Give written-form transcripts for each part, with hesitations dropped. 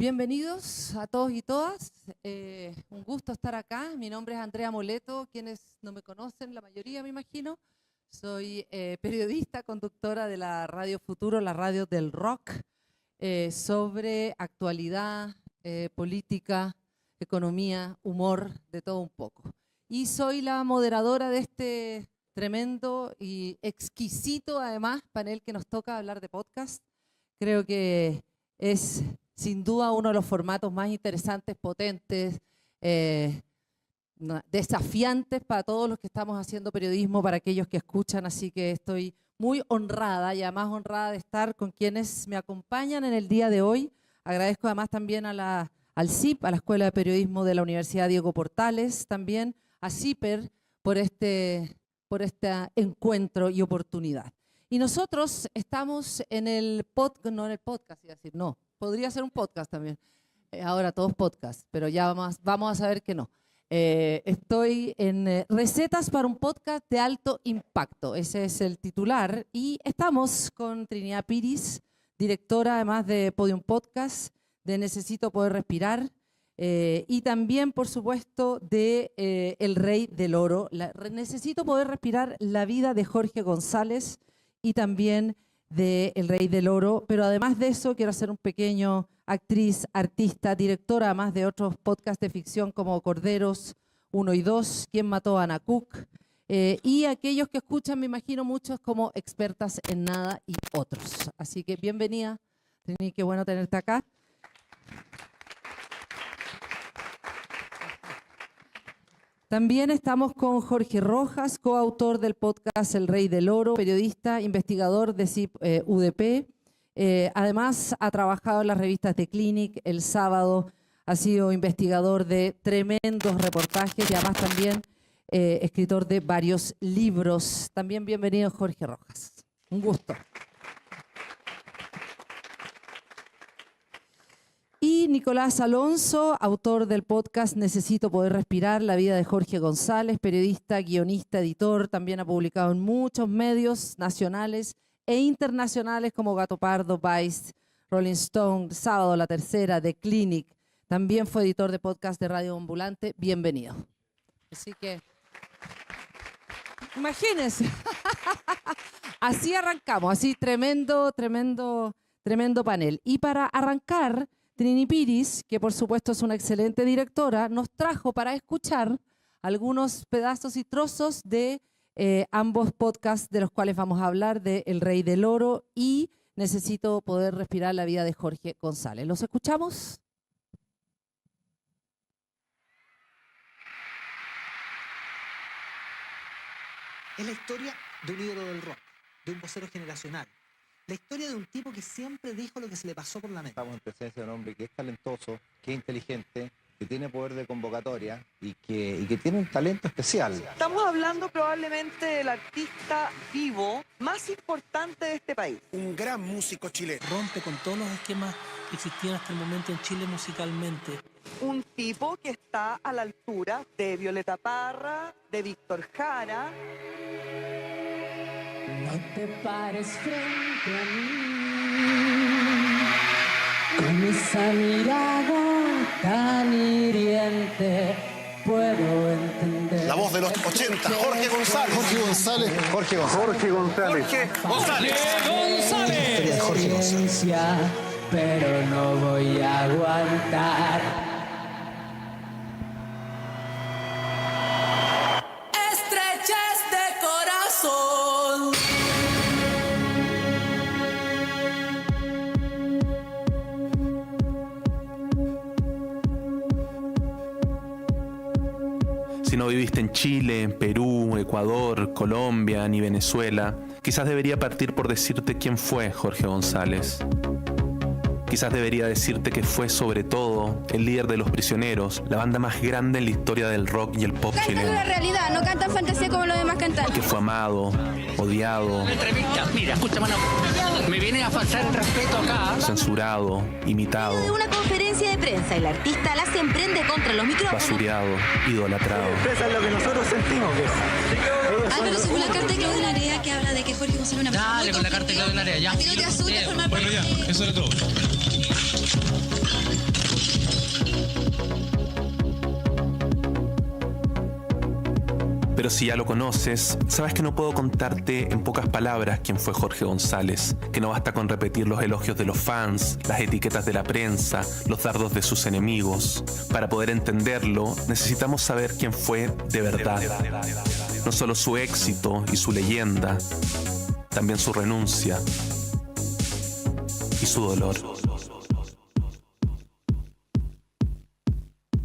Bienvenidos a todos y todas. Un gusto estar acá. Mi nombre es Andrea Moleto. Quienes no me conocen, la mayoría me imagino. Soy periodista, conductora de la Radio Futuro, la radio del rock, sobre actualidad, política, economía, humor, de todo un poco. Y soy la moderadora de este tremendo y exquisito, además, panel que nos toca hablar de podcast. Creo que es sin duda uno de los formatos más interesantes, potentes, desafiantes para todos los que estamos haciendo periodismo, para aquellos que escuchan, así que estoy muy honrada y además honrada de estar con quienes me acompañan en el día de hoy. Agradezco además también al CIP, a la Escuela de Periodismo de la Universidad Diego Portales, también a CIPER por este encuentro y oportunidad. Y nosotros estamos en el podcast, no en el podcast, iba a decir, no, podría ser un podcast también. Ahora todos podcast, pero ya vamos a saber que no. Estoy en Recetas para un podcast de alto impacto. Ese es el titular. Y estamos con Trinidad Piris, directora además de Podium Podcast, de Necesito Poder Respirar, y también, por supuesto, de El Rey del Oro. Necesito Poder Respirar, la vida de Jorge González, y también de El Rey del Oro, pero además de eso quiero hacer un pequeño actriz, artista, directora además de otros podcasts de ficción como Corderos 1 y 2, ¿Quién mató a Ana Cook? Y aquellos que escuchan, me imagino muchos como Expertas en Nada y otros. Así que bienvenida, Trini, qué bueno tenerte acá. También estamos con Jorge Rojas, coautor del podcast El Rey del Oro, periodista, investigador de CIP UDP. Además, ha trabajado en las revistas de Clinic, El Sábado, ha sido investigador de tremendos reportajes y además también escritor de varios libros. También bienvenido, Jorge Rojas. Un gusto. Y Nicolás Alonso, autor del podcast Necesito Poder Respirar, la vida de Jorge González, periodista, guionista, editor, también ha publicado en muchos medios nacionales e internacionales como Gato Pardo, Vice, Rolling Stone, Sábado, La Tercera, The Clinic. También fue editor de podcast de Radio Ambulante. Bienvenido. Así que, imagínense, así arrancamos, así tremendo panel. Y para arrancar, Trini Piris, que por supuesto es una excelente directora, nos trajo para escuchar algunos pedazos y trozos de ambos podcasts de los cuales vamos a hablar, de El Rey del Oro y Necesito Poder Respirar, la vida de Jorge González. ¿Los escuchamos? Es la historia de un ídolo del rock, de un vocero generacional. La historia de un tipo que siempre dijo lo que se le pasó por la mente. Estamos en presencia de un hombre que es talentoso, que es inteligente, que tiene poder de convocatoria y que tiene un talento especial. Estamos hablando probablemente del artista vivo más importante de este país. Un gran músico chileno. Rompe con todos los esquemas que existían hasta el momento en Chile musicalmente. Un tipo que está a la altura de Violeta Parra, de Víctor Jara. No te pares frente a mí con esa mirada tan hiriente. Puedo entender. La voz de los 80, Jorge González. Jorge González. Jorge González. Historia de Jorge González. Pero no voy a aguantar. Estrechez de corazón. Si no viviste en Chile, Perú, Ecuador, Colombia ni Venezuela, quizás debería partir por decirte quién fue Jorge González. Quizás debería decirte que fue sobre todo el líder de Los Prisioneros, la banda más grande en la historia del rock y el pop chileno. Cantan la realidad, no cantan fantasía como los demás cantantes. Que fue amado, odiado, Mira, escúchame, me viene a faltar el respeto acá. censurado, imitado, De una conferencia de prensa, el artista las emprende contra los micrófonos. basureado, idolatrado. Eso es lo que nosotros sentimos. Álvaro, según la carta de Claudio Narea que habla de que Jorge González es una persona Dale muy con la carta de Claudio Narea, ya. ¿A ti no te asusta formar parte? Eso era todo. Pero si ya lo conoces, sabes que no puedo contarte en pocas palabras quién fue Jorge González, que no basta con repetir los elogios de los fans, las etiquetas de la prensa, los dardos de sus enemigos. Para poder entenderlo, necesitamos saber quién fue de verdad. No solo su éxito y su leyenda, también su renuncia y su dolor.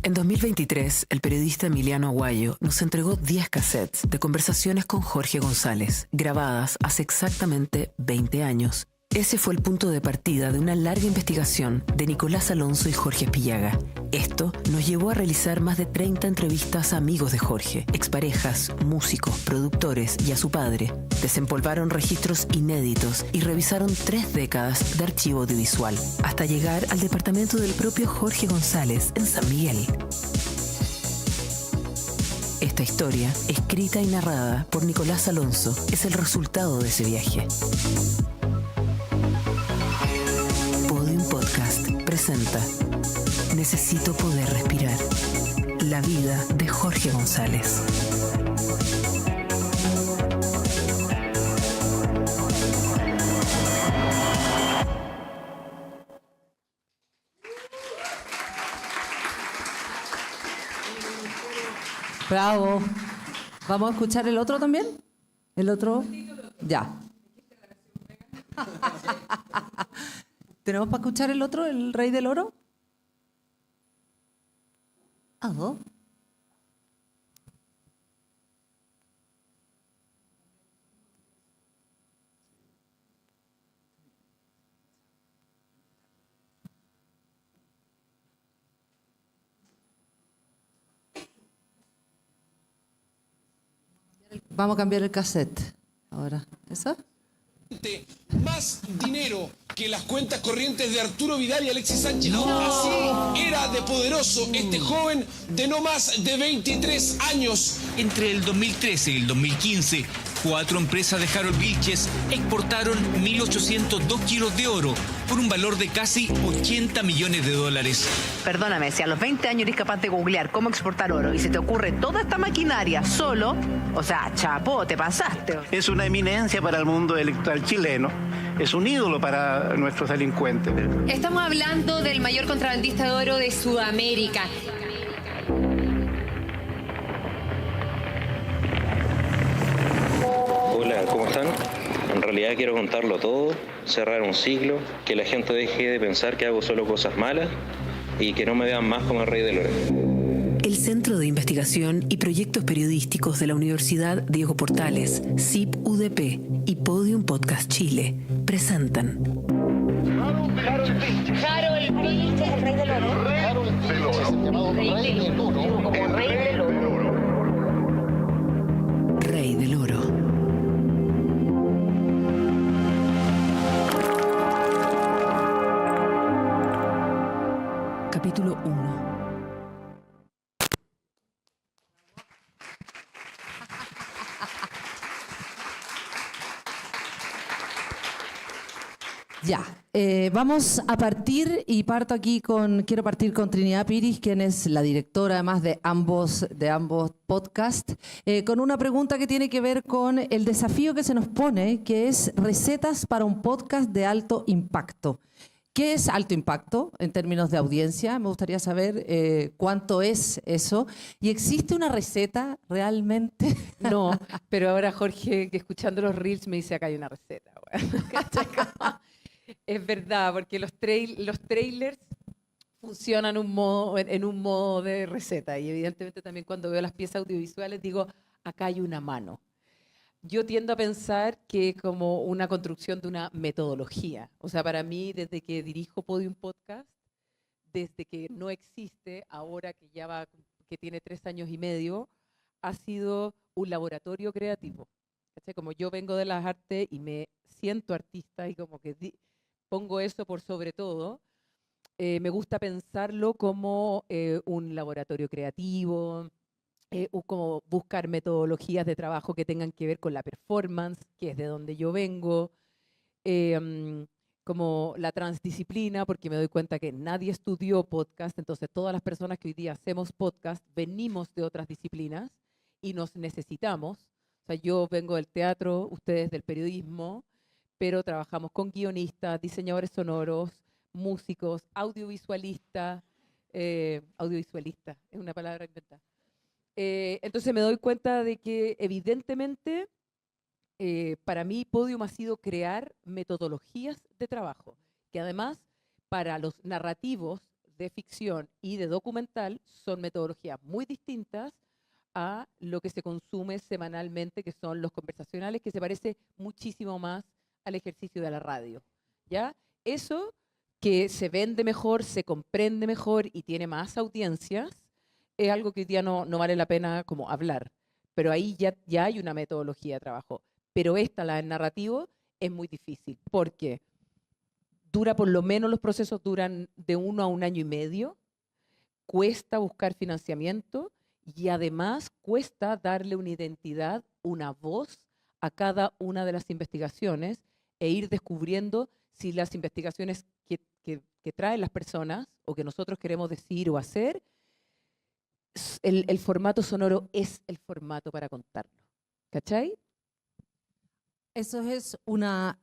En 2023, el periodista Emiliano Aguayo nos entregó 10 cassettes de conversaciones con Jorge González, grabadas hace exactamente 20 años. Ese fue el punto de partida de una larga investigación de Nicolás Alonso y Jorge Espillaga. Esto nos llevó a realizar más de 30 entrevistas a amigos de Jorge, exparejas, músicos, productores y a su padre. Desempolvaron registros inéditos y revisaron 3 décadas de archivo audiovisual, hasta llegar al departamento del propio Jorge González en San Miguel. Esta historia, escrita y narrada por Nicolás Alonso, es el resultado de ese viaje. Podium Podcast presenta Necesito poder respirar. La vida de Jorge González. Bravo. ¿Vamos a escuchar el otro también? ¿El otro? Ya. ¿Tenemos para escuchar el otro, el Rey del Oro? ¿Algo? Vamos a cambiar el cassette. Ahora, ¿eso? Más dinero que las cuentas corrientes de Arturo Vidal y Alexis Sánchez. Así era de poderoso este joven de no más de 23 años. Entre el 2013 y el 2015, 4 empresas de Harold Vilches exportaron 1.802 kilos de oro por un valor de casi 80 millones de dólares. Perdóname, si a los 20 años eres capaz de googlear cómo exportar oro y se te ocurre toda esta maquinaria solo, o sea, chapo, te pasaste. Es una eminencia para el mundo electoral chileno. Es un ídolo para nuestros delincuentes. Estamos hablando del mayor contrabandista de oro de Sudamérica. Hola, ¿cómo están? En realidad quiero contarlo todo, cerrar un ciclo, que la gente deje de pensar que hago solo cosas malas y que no me vean más como el Rey del Oro. El Centro de Investigación y Proyectos Periodísticos de la Universidad Diego Portales, CIP UDP y Podium Podcast Chile presentan Harold Vilches, el Rey del Oro. Harold del Oro. Es el llamado Rey del Oro. Como Rey del Oro. Rey del Oro. Capítulo 1. Ya, vamos a partir y quiero partir con Trinidad Piris, quien es la directora además de ambos podcasts, con una pregunta que tiene que ver con el desafío que se nos pone, que es recetas para un podcast de alto impacto. ¿Qué es alto impacto en términos de audiencia? Me gustaría saber cuánto es eso. ¿Y existe una receta realmente? No, pero ahora Jorge, que escuchando los reels, me dice acá hay una receta. Bueno. Es verdad, porque los trailers funcionan en un modo de receta. Y evidentemente también cuando veo las piezas audiovisuales digo, acá hay una mano. Yo tiendo a pensar que es como una construcción de una metodología. O sea, para mí, desde que dirijo Podium Podcast, desde que no existe, ahora que tiene 3 años y medio, ha sido un laboratorio creativo. ¿Cachai? Como yo vengo de las artes y me siento artista y como que pongo eso por sobre todo, me gusta pensarlo como un laboratorio creativo, como buscar metodologías de trabajo que tengan que ver con la performance, que es de donde yo vengo, como la transdisciplina, porque me doy cuenta que nadie estudió podcast, entonces todas las personas que hoy día hacemos podcast venimos de otras disciplinas y nos necesitamos. O sea, yo vengo del teatro, ustedes del periodismo, pero trabajamos con guionistas, diseñadores sonoros, músicos, audiovisualistas. Audiovisualista, es una palabra inventada. Entonces me doy cuenta de que evidentemente para mí Podium ha sido crear metodologías de trabajo, que además para los narrativos de ficción y de documental son metodologías muy distintas a lo que se consume semanalmente, que son los conversacionales, que se parece muchísimo más al ejercicio de la radio. ¿Ya? Eso que se vende mejor, se comprende mejor y tiene más audiencias, es algo que hoy día no vale la pena como hablar. Pero ahí ya hay una metodología de trabajo. Pero esta, la del narrativo, es muy difícil porque dura, por lo menos los procesos duran de 1 a 1 año y medio, cuesta buscar financiamiento y además cuesta darle una identidad, una voz a cada una de las investigaciones e ir descubriendo si las investigaciones que traen las personas o que nosotros queremos decir o hacer, el formato sonoro es el formato para contarlo. ¿Cachai? Eso es una...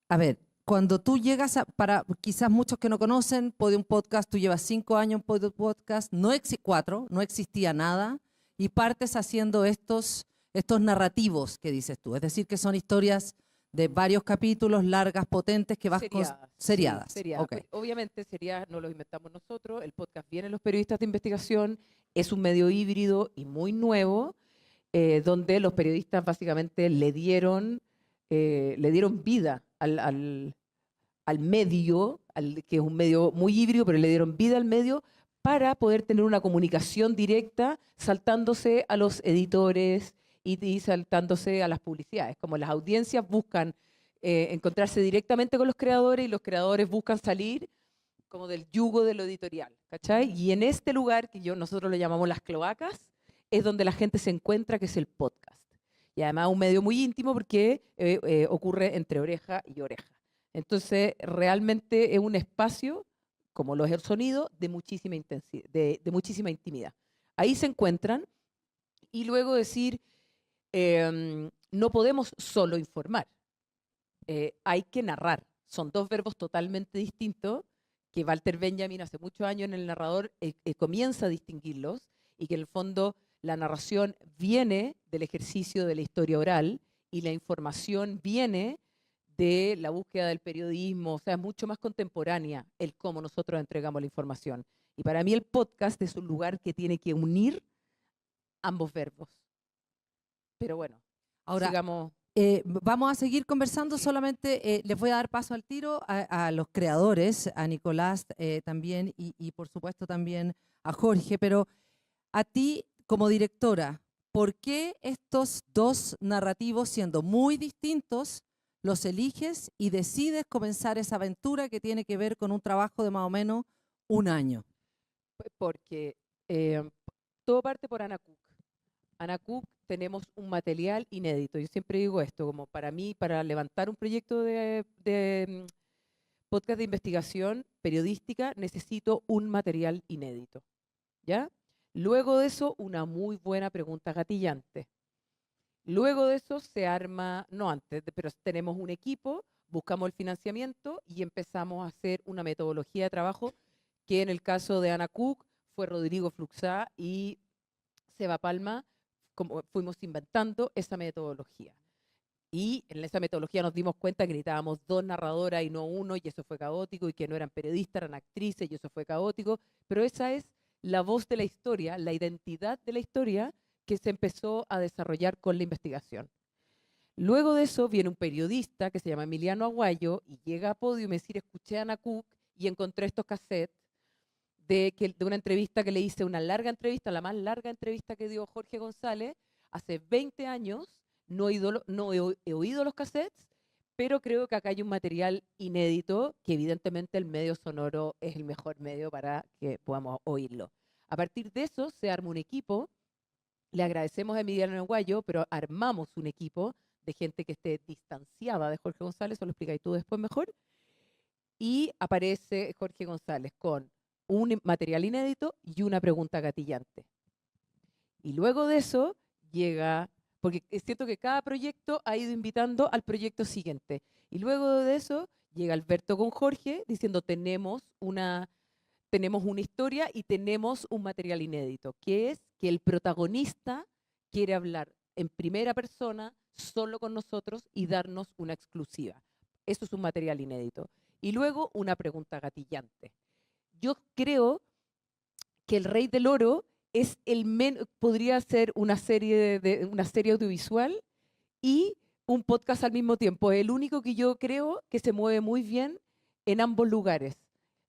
a ver, cuando tú llegas para quizás muchos que no conocen, Podium Podcast, tú llevas 5 años en Podium Podcast, 4, no existía nada, y partes haciendo estos narrativos que dices tú. Es decir, que son historias de varios capítulos, largas, potentes, que vas seriadas. Sí, seriadas. Okay. Obviamente seriadas no los inventamos nosotros, el podcast viene de los periodistas de investigación, es un medio híbrido y muy nuevo, donde los periodistas básicamente le dieron vida al medio, que es un medio muy híbrido, pero le dieron vida al medio para poder tener una comunicación directa, saltándose a los editores y saltándose a las publicidades. Como las audiencias buscan encontrarse directamente con los creadores y los creadores buscan salir como del yugo de lo editorial, ¿cachai? Y en este lugar, que nosotros lo llamamos las cloacas, es donde la gente se encuentra, que es el podcast. Y además un medio muy íntimo porque ocurre entre oreja y oreja. Entonces, realmente es un espacio, como lo es el sonido, de muchísima intensidad, de muchísima intimidad. Ahí se encuentran y luego decir, no podemos solo informar, hay que narrar. Son 2 verbos totalmente distintos que Walter Benjamin hace muchos años en El Narrador comienza a distinguirlos y que en el fondo la narración viene del ejercicio de la historia oral y la información viene de la búsqueda del periodismo, o sea, es mucho más contemporánea el cómo nosotros entregamos la información. Y para mí el podcast es un lugar que tiene que unir ambos verbos. Pero bueno, ahora sigamos. Vamos a seguir conversando, solamente les voy a dar paso al tiro a los creadores, a Nicolás también y por supuesto también a Jorge, pero a ti como directora, ¿por qué estos 2 narrativos, siendo muy distintos, los eliges y decides comenzar esa aventura que tiene que ver con un trabajo de más o menos 1 año? Porque todo parte por Ana Cook. Ana Cook, tenemos un material inédito. Yo siempre digo esto, como para mí, para levantar un proyecto de podcast de investigación periodística, necesito un material inédito. ¿Ya? Luego de eso, una muy buena pregunta gatillante. Luego de eso se arma, no antes, pero tenemos un equipo, buscamos el financiamiento y empezamos a hacer una metodología de trabajo que en el caso de Ana Cook fue Rodrigo Fluxá y Seba Palma, como fuimos inventando esa metodología. Y en esa metodología nos dimos cuenta que necesitábamos 2 narradoras y no 1, y eso fue caótico, y que no eran periodistas, eran actrices, y eso fue caótico. Pero esa es la voz de la historia, la identidad de la historia que se empezó a desarrollar con la investigación. Luego de eso viene un periodista que se llama Emiliano Aguayo y llega a Podium y me dice, escuché a Ana Cook y encontré estos cassettes de una entrevista que le hice, una larga entrevista, la más larga entrevista que dio Jorge González hace 20 años. No he oído los cassettes, pero creo que acá hay un material inédito que evidentemente el medio sonoro es el mejor medio para que podamos oírlo. A partir de eso se arma un equipo. Le agradecemos a Emiliano Aguayo, pero armamos un equipo de gente que esté distanciada de Jorge González, eso lo explicáis tú después mejor, y aparece Jorge González con un material inédito y una pregunta gatillante. Y luego de eso llega, porque es cierto que cada proyecto ha ido invitando al proyecto siguiente. Y luego de eso llega Alberto con Jorge diciendo tenemos una historia y tenemos un material inédito, que es que el protagonista quiere hablar en primera persona, solo con nosotros y darnos una exclusiva. Eso es un material inédito. Y luego una pregunta gatillante. Yo creo que El Rey del Oro es podría ser una serie audiovisual y un podcast al mismo tiempo. Es el único que yo creo que se mueve muy bien en ambos lugares.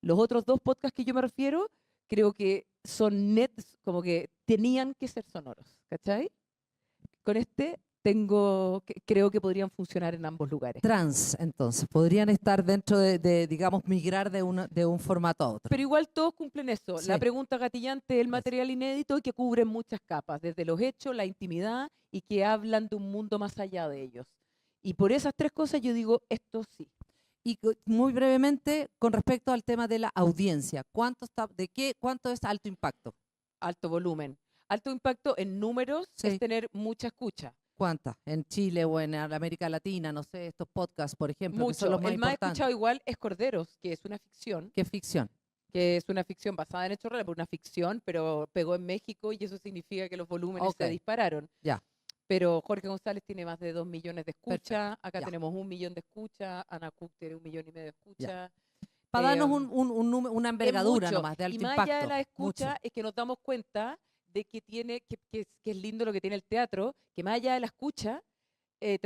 Los otros dos podcasts que yo me refiero, creo que son como que tenían que ser sonoros, ¿cachai? Con este creo que podrían funcionar en ambos lugares. Trans, entonces, podrían estar dentro de digamos, migrar de un formato a otro. Pero igual todos cumplen eso. Sí. La pregunta gatillante, el material inédito y que cubre muchas capas, desde los hechos, la intimidad y que hablan de un mundo más allá de ellos. Y por esas tres cosas yo digo, esto sí. Y muy brevemente, con respecto al tema de la audiencia, ¿cuánto es alto impacto? Alto volumen. Alto impacto en números es tener mucha escucha. ¿Cuántas? ¿En Chile o en América Latina? No sé, estos podcasts, por ejemplo, que son Mucho. los más El más importantes. escuchado igual es Corderos, que es una ficción. ¿Qué ficción? Que es una ficción basada en hechos reales, una ficción, pero pegó en México y eso significa que los volúmenes se dispararon. Ya. Pero Jorge González tiene más de 2 millones de escuchas, acá ya. tenemos 1 millón de escuchas, Ana Cook tiene 1,5 millones de escuchas. Para darnos una envergadura nomás, de alto y más impacto. allá de la escucha mucho. es que nos damos cuenta de que es lindo lo que tiene el teatro, que más allá de la escucha, te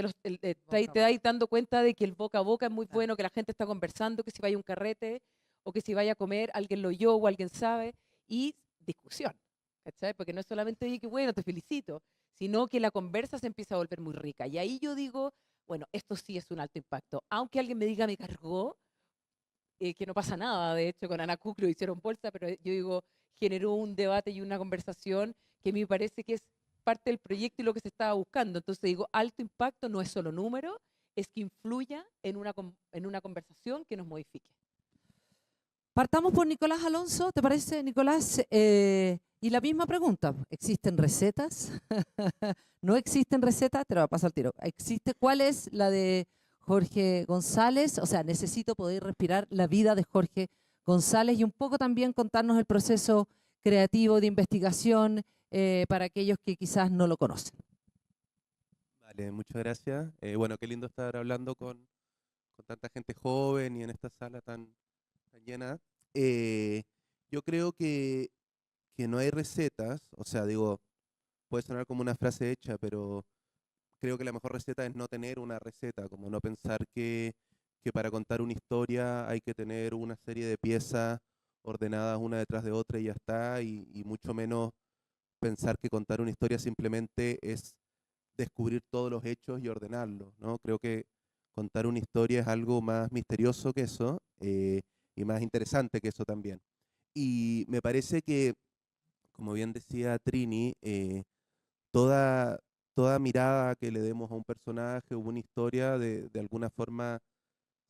dais dando cuenta de que el boca a boca es muy bueno, que la gente está conversando, que si vaya a un carrete o que si vaya a comer, alguien lo oyó o alguien sabe, y discusión, ¿cachai? Porque no es solamente, oye, qué bueno, te felicito, sino que la conversa se empieza a volver muy rica. Y ahí yo digo, bueno, esto sí es un alto impacto. Aunque alguien me diga, me cargó, que no pasa nada, de hecho, con Ana Cook lo hicieron bolsa, pero yo digo, generó un debate y una conversación que me parece que es parte del proyecto y lo que se estaba buscando. Entonces digo, alto impacto no es solo número, es que influya en una conversación que nos modifique. Partamos por Nicolás Alonso, ¿te parece, Nicolás? Y la misma pregunta, ¿existen recetas? ¿No existen recetas? Te lo paso al tiro. ¿Cuál es la de Jorge González? O sea, necesito poder respirar la vida de Jorge González y un poco también contarnos el proceso creativo de investigación para aquellos que quizás no lo conocen. Vale, muchas gracias. Bueno, qué lindo estar hablando con tanta gente joven y en esta sala tan llena. Yo creo que no hay recetas, o sea, digo, puede sonar como una frase hecha, pero creo que la mejor receta es no tener una receta, como no pensar que para contar una historia hay que tener una serie de piezas ordenadas una detrás de otra y ya está, y mucho menos pensar que contar una historia simplemente es descubrir todos los hechos y ordenarlos, ¿no? Creo que contar una historia es algo más misterioso que eso y más interesante que eso también. Y me parece que, como bien decía Trini, toda mirada que le demos a un personaje o una historia de alguna forma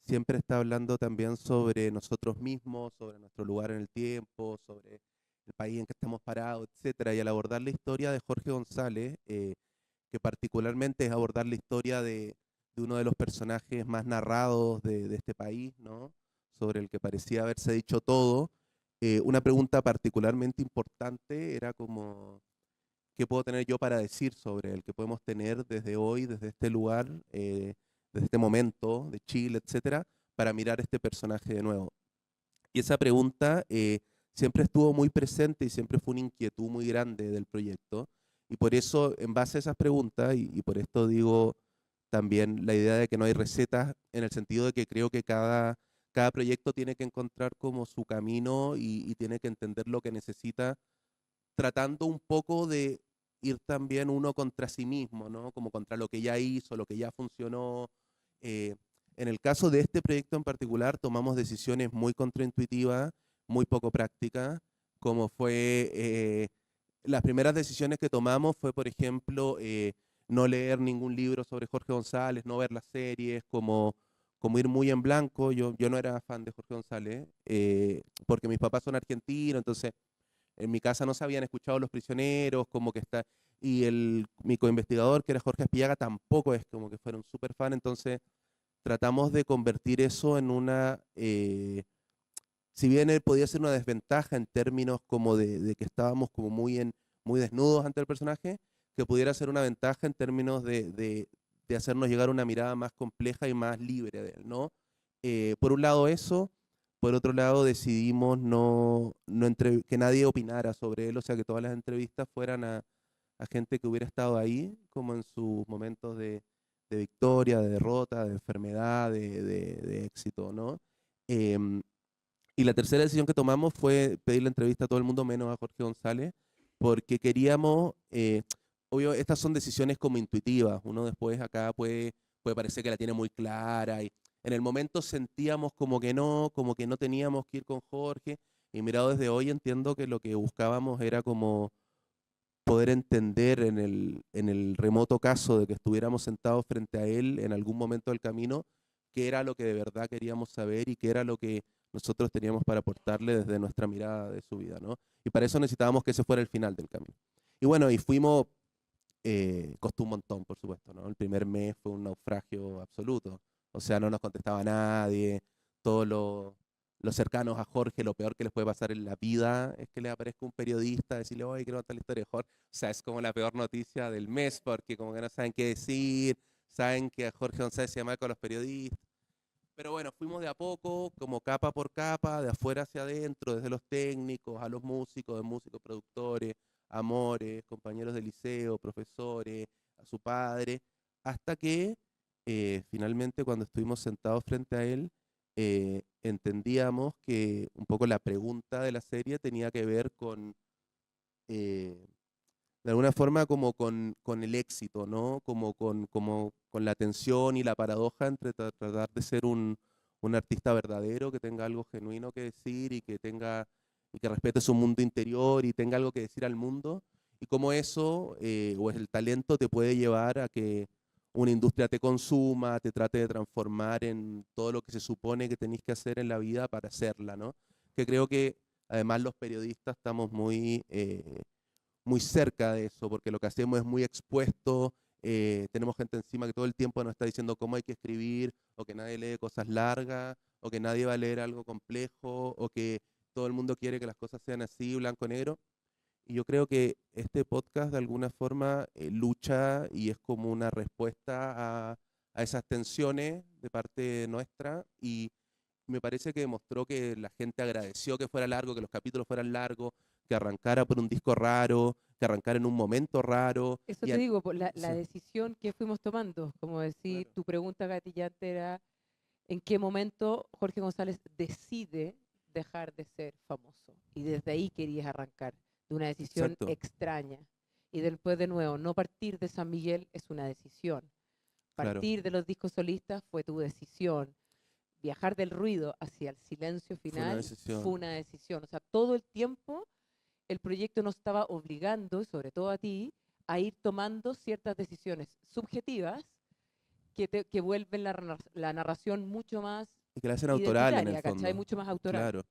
siempre está hablando también sobre nosotros mismos, sobre nuestro lugar en el tiempo, sobre el país en que estamos parados, etcétera. Y al abordar la historia de Jorge González, que particularmente es abordar la historia de uno de los personajes más narrados de este país, ¿no? Sobre el que parecía haberse dicho todo, una pregunta particularmente importante era como, ¿qué puedo tener yo para decir sobre él? ¿Qué podemos tener desde hoy, desde este lugar, desde este momento de Chile, etcétera, para mirar este personaje de nuevo? Y esa pregunta siempre estuvo muy presente y siempre fue una inquietud muy grande del proyecto. Y por eso, en base a esas preguntas, y por esto digo también la idea de que no hay recetas, en el sentido de que creo que cada proyecto tiene que encontrar como su camino y tiene que entender lo que necesita, tratando un poco de ir también uno contra sí mismo, ¿no? Como contra lo que ya hizo, lo que ya funcionó. En el caso de este proyecto en particular, tomamos decisiones muy contraintuitivas, muy poco prácticas, como fue... las primeras decisiones que tomamos fue, por ejemplo, no leer ningún libro sobre Jorge González, no ver las series, como ir muy en blanco. Yo no era fan de Jorge González, porque mis papás son argentinos, entonces en mi casa no se habían escuchado Los Prisioneros, como que está, y mi coinvestigador, que era Jorge Aspillaga, tampoco es como que fuera un súper fan, entonces tratamos de convertir eso en una, si bien él podía ser una desventaja en términos como de que estábamos como muy desnudos ante el personaje, que pudiera ser una ventaja en términos de hacernos llegar una mirada más compleja y más libre de él, ¿no? Por un lado eso, por otro lado decidimos que nadie opinara sobre él, o sea, que todas las entrevistas fueran a gente que hubiera estado ahí, como en sus momentos de victoria, de derrota, de enfermedad, de éxito, ¿no? Y la tercera decisión que tomamos fue pedir la entrevista a todo el mundo menos a Jorge González, porque queríamos, obvio, estas son decisiones como intuitivas, uno después acá puede parecer que la tiene muy clara, y en el momento sentíamos como que no teníamos que ir con Jorge, y mirado desde hoy entiendo que lo que buscábamos era como poder entender en el remoto caso de que estuviéramos sentados frente a él en algún momento del camino, qué era lo que de verdad queríamos saber y qué era lo que nosotros teníamos para aportarle desde nuestra mirada de su vida, ¿no? Y para eso necesitábamos que ese fuera el final del camino. Y bueno, y fuimos, costó un montón, por supuesto, ¿no? El primer mes fue un naufragio absoluto, o sea, no nos contestaba nadie, todos los cercanos a Jorge, lo peor que les puede pasar en la vida es que le aparezca un periodista, decirle, oye, quiero contar la historia de Jorge, o sea, es como la peor noticia del mes, porque como que no saben qué decir, saben que a Jorge González se llama con los periodistas. Pero bueno, fuimos de a poco, como capa por capa, de afuera hacia adentro, desde los técnicos, a los músicos, de músicos, productores, amores, compañeros de liceo, profesores, a su padre, hasta que finalmente cuando estuvimos sentados frente a él, entendíamos que un poco la pregunta de la serie tenía que ver con, de alguna forma, como con el éxito, ¿no? Como con la tensión y la paradoja entre tratar de ser un artista verdadero, que tenga algo genuino que decir y que respete su mundo interior y tenga algo que decir al mundo, y cómo eso, o el talento, te puede llevar a que una industria te consuma, te trate de transformar en todo lo que se supone que tenéis que hacer en la vida para hacerla, ¿no? Que creo que además los periodistas estamos muy cerca de eso, porque lo que hacemos es muy expuesto, tenemos gente encima que todo el tiempo nos está diciendo cómo hay que escribir, o que nadie lee cosas largas, o que nadie va a leer algo complejo, o que todo el mundo quiere que las cosas sean así, blanco-negro. Y yo creo que este podcast de alguna forma lucha y es como una respuesta a esas tensiones de parte nuestra, y me parece que demostró que la gente agradeció que fuera largo, que los capítulos fueran largos, que arrancara por un disco raro, que arrancara en un momento raro. Eso te digo, la decisión que fuimos tomando, como decir, tu pregunta gatillante era, ¿en qué momento Jorge González decide dejar de ser famoso? Y desde ahí querías arrancar, de una decisión extraña. Y después, de nuevo, no partir de San Miguel es una decisión. Partir de los discos solistas fue tu decisión. Viajar del ruido hacia el silencio final fue una decisión. O sea, todo el tiempo el proyecto nos estaba obligando, y sobre todo a ti, a ir tomando ciertas decisiones subjetivas que vuelven la narración mucho más y que la hacen autoral en el fondo. ¿Cachai? Mucho más autoral. Claro.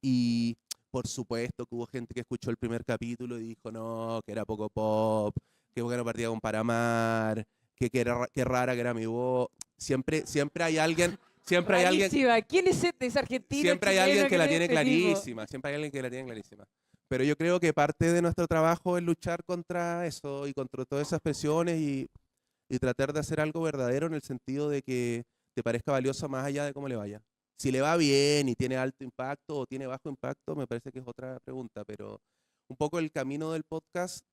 Y por supuesto que hubo gente que escuchó el primer capítulo y dijo, no, que era poco pop, que no partía con Paramar, que rara que era mi voz. Siempre hay alguien... Siempre hay alguien. ¿Quién es este? ¿Es argentino? Siempre hay alguien que la tiene clarísima. Siempre hay alguien que la tiene clarísima. Pero yo creo que parte de nuestro trabajo es luchar contra eso y contra todas esas presiones y tratar de hacer algo verdadero en el sentido de que te parezca valioso más allá de cómo le vaya. Si le va bien y tiene alto impacto o tiene bajo impacto, me parece que es otra pregunta. Pero un poco el camino del podcast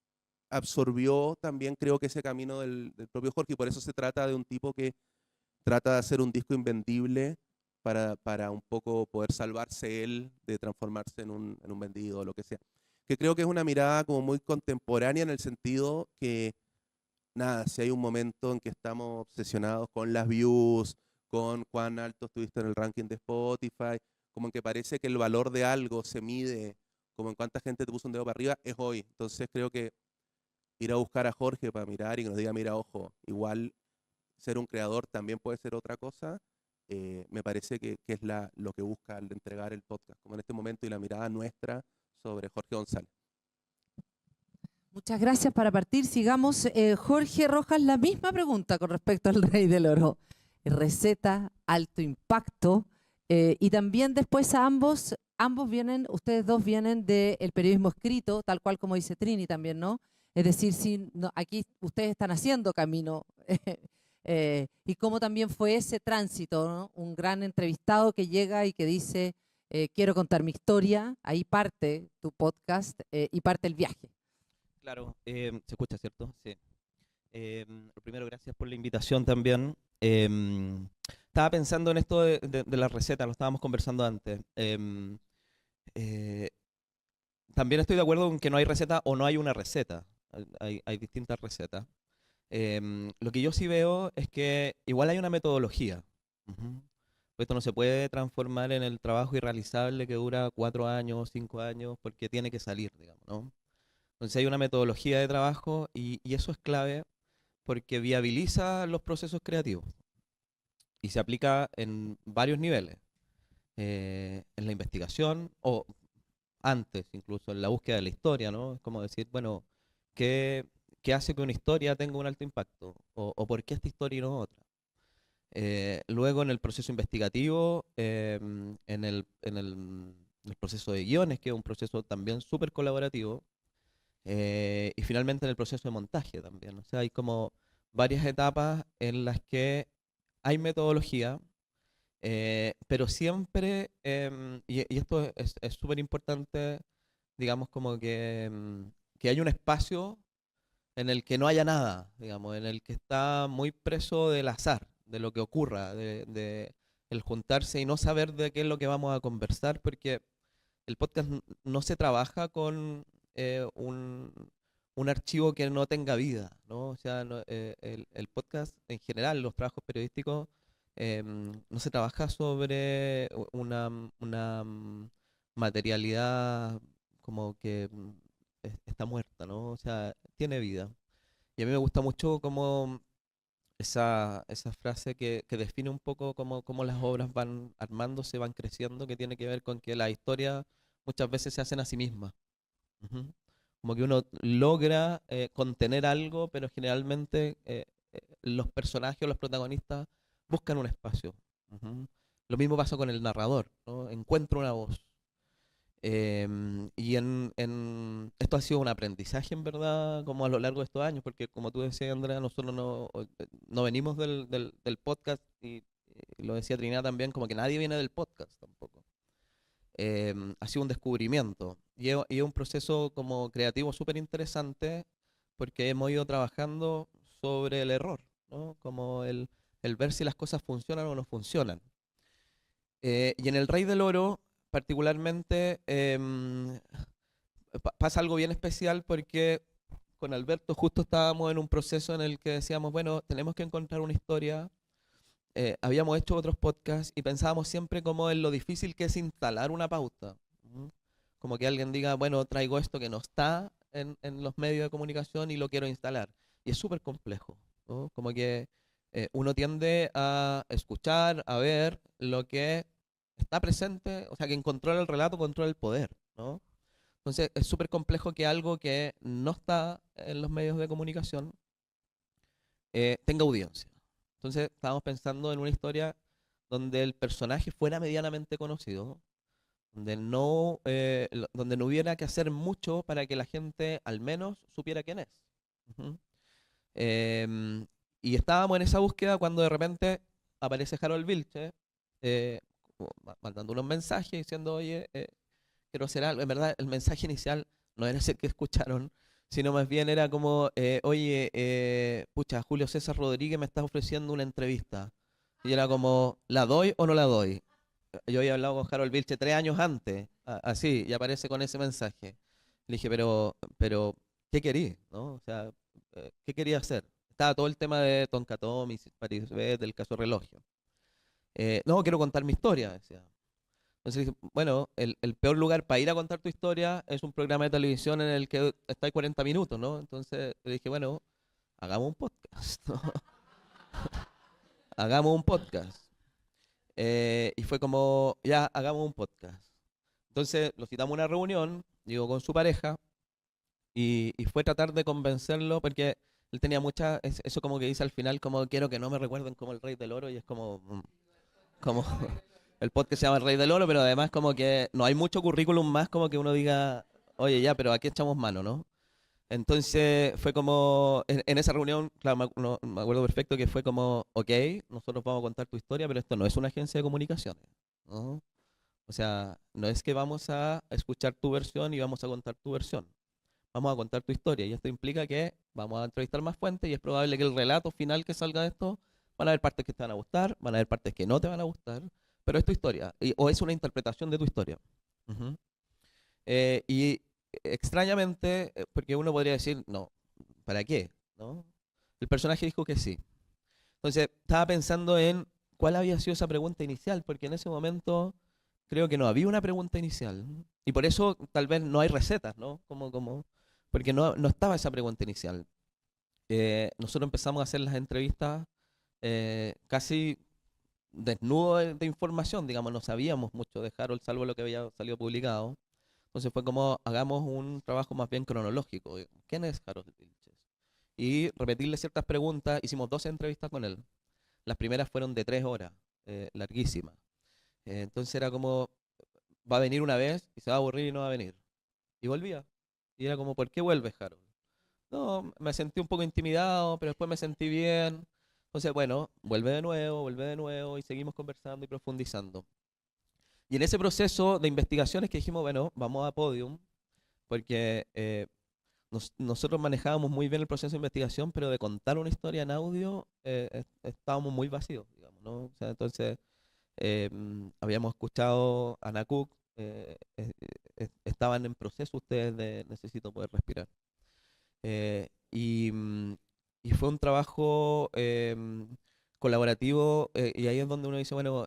absorbió también, creo que ese camino del propio Jorge, y por eso se trata de un tipo que trata de hacer un disco invendible para un poco poder salvarse él de transformarse en un vendido o lo que sea. Que creo que es una mirada como muy contemporánea en el sentido que, nada, si hay un momento en que estamos obsesionados con las views, con cuán alto estuviste en el ranking de Spotify, como en que parece que el valor de algo se mide como en cuánta gente te puso un dedo para arriba, es hoy. Entonces creo que ir a buscar a Jorge para mirar y que nos diga, mira, ojo, igual ser un creador también puede ser otra cosa, me parece que es lo que busca al entregar el podcast, como en este momento, y la mirada nuestra sobre Jorge González. Muchas gracias. Para partir, sigamos. Jorge Rojas, la misma pregunta con respecto al Rey del Oro. Receta, alto impacto, y también después a ambos vienen, ustedes dos vienen del periodismo escrito, tal cual como dice Trini también, ¿no? Es decir, si no, aquí ustedes están haciendo camino. Y cómo también fue ese tránsito, ¿no? Un gran entrevistado que llega y que dice, quiero contar mi historia, ahí parte tu podcast y parte el viaje. Claro, se escucha, ¿cierto? Sí. Primero, gracias por la invitación también. Estaba pensando en esto de la receta, lo estábamos conversando antes. También estoy de acuerdo en que no hay receta o no hay una receta. Hay distintas recetas. Lo que yo sí veo es que igual hay una metodología. Esto no se puede transformar en el trabajo irrealizable que dura 4 años, 5 años, porque tiene que salir, digamos, ¿no? Entonces hay una metodología de trabajo y eso es clave porque viabiliza los procesos creativos y se aplica en varios niveles. En la investigación o antes incluso en la búsqueda de la historia, ¿no? Es como decir, bueno, ¿qué hace que una historia tenga un alto impacto? ¿O por qué esta historia y no otra? Luego en el proceso investigativo, en el proceso de guiones, que es un proceso también súper colaborativo, y finalmente en el proceso de montaje también. O sea, hay como varias etapas en las que hay metodología, pero siempre, y esto es súper importante, digamos como que hay un espacio en el que no haya nada, digamos, en el que está muy preso del azar, de lo que ocurra, de el juntarse y no saber de qué es lo que vamos a conversar, porque el podcast no se trabaja con un archivo que no tenga vida, ¿no? O sea, el podcast en general, los trabajos periodísticos, no se trabaja sobre una materialidad como que está muerta, ¿no? O sea, tiene vida. Y a mí me gusta mucho como esa frase que define un poco cómo las obras van armándose, van creciendo, que tiene que ver con que las historias muchas veces se hacen a sí mismas. Como que uno logra contener algo, pero generalmente los personajes o los protagonistas buscan un espacio. Lo mismo pasa con el narrador, ¿no? Encuentra una voz. Y esto ha sido un aprendizaje, en verdad, como a lo largo de estos años, porque como tú decías, Andrea, nosotros no venimos del podcast, y lo decía Trinidad también, como que nadie viene del podcast tampoco. Ha sido un descubrimiento y es un proceso como creativo súper interesante porque hemos ido trabajando sobre el error, ¿no? Como el ver si las cosas funcionan o no funcionan. Y en El Rey del Oro, particularmente, pasa algo bien especial porque con Alberto justo estábamos en un proceso en el que decíamos, bueno, tenemos que encontrar una historia. Habíamos hecho otros podcasts y pensábamos siempre como en lo difícil que es instalar una pauta. Como que alguien diga, bueno, traigo esto que no está en los medios de comunicación y lo quiero instalar. Y es súper complejo, ¿no? Como que uno tiende a escuchar, a ver lo que está presente, o sea, quien controla el relato controla el poder, ¿no? Entonces es súper complejo que algo que no está en los medios de comunicación tenga audiencia. Entonces estábamos pensando en una historia donde el personaje fuera medianamente conocido, donde no hubiera que hacer mucho para que la gente al menos supiera quién es. Y estábamos en esa búsqueda cuando de repente aparece Harold Vilche mandando unos mensajes diciendo, oye, quiero hacer algo. En verdad el mensaje inicial no era ese que escucharon, sino más bien era como, oye, pucha, Julio César Rodríguez me está ofreciendo una entrevista. Y era como, ¿la doy o no la doy? Yo había hablado con Harold Vilche 3 años antes, así, y aparece con ese mensaje. Le dije, pero ¿qué querí? ¿No? O sea, ¿qué quería hacer? Estaba todo el tema de Tonka Tommy, Paris Bet, del caso Relogio. No, quiero contar mi historia, decía. Entonces dije, bueno, el peor lugar para ir a contar tu historia es un programa de televisión en el que está 40 minutos, ¿no? Entonces le dije, bueno, hagamos un podcast, ¿no? Hagamos un podcast. Y fue como, ya, hagamos un podcast. Entonces lo citamos a una reunión, digo, con su pareja, y fue tratar de convencerlo porque él tenía eso como que dice al final, como quiero que no me recuerden como el Rey del Oro, y es como el podcast se llama El Rey del Oro, pero además como que no hay mucho currículum más como que uno diga, oye ya, pero aquí echamos mano, ¿no? Entonces fue como, en esa reunión, claro, me acuerdo perfecto que fue como, ok, nosotros vamos a contar tu historia, pero esto no es una agencia de comunicaciones, ¿no? O sea, no es que vamos a escuchar tu versión y vamos a contar tu versión. Vamos a contar tu historia, y esto implica que vamos a entrevistar más fuentes, y es probable que el relato final que salga de esto, van a haber partes que te van a gustar, van a haber partes que no te van a gustar, pero es tu historia, o es una interpretación de tu historia. Y extrañamente, porque uno podría decir, no, ¿para qué? ¿No? El personaje dijo que sí. Entonces, estaba pensando en cuál había sido esa pregunta inicial, porque en ese momento creo que no había una pregunta inicial. Y por eso tal vez no hay recetas, ¿no? Porque no estaba esa pregunta inicial. Nosotros empezamos a hacer las entrevistas casi desnudos de información, digamos, no sabíamos mucho de Harold, salvo lo que había salido publicado. Entonces fue como, hagamos un trabajo más bien cronológico. ¿Quién es Harold Vilches? Y repetirle ciertas preguntas. Hicimos 12 entrevistas con él. Las primeras fueron de 3 horas, larguísimas. Entonces era como, va a venir una vez y se va a aburrir y no va a venir. Y volvía. Y era como, ¿por qué vuelves, Harold? No, me sentí un poco intimidado, pero después me sentí bien. Entonces, bueno, vuelve de nuevo, y seguimos conversando y profundizando. Y en ese proceso de investigaciones que dijimos, bueno, vamos a Podium, porque nosotros manejábamos muy bien el proceso de investigación, pero de contar una historia en audio estábamos muy vacíos, digamos, ¿no? O sea, entonces, habíamos escuchado a Ana Cook, estaban en proceso ustedes de Necesito Poder Respirar. Y fue un trabajo colaborativo, y ahí es donde uno dice, bueno,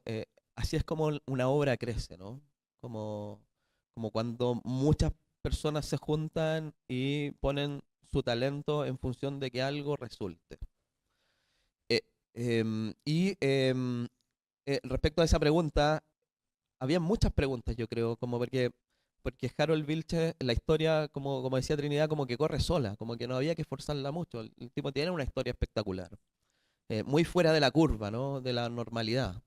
así es como una obra crece, ¿no? Como cuando muchas personas se juntan y ponen su talento en función de que algo resulte. Respecto a esa pregunta, había muchas preguntas, yo creo, como porque Harold Vilches, la historia, como decía Trinidad, como que corre sola, como que no había que forzarla mucho. El tipo tiene una historia espectacular, muy fuera de la curva, ¿no? De la normalidad.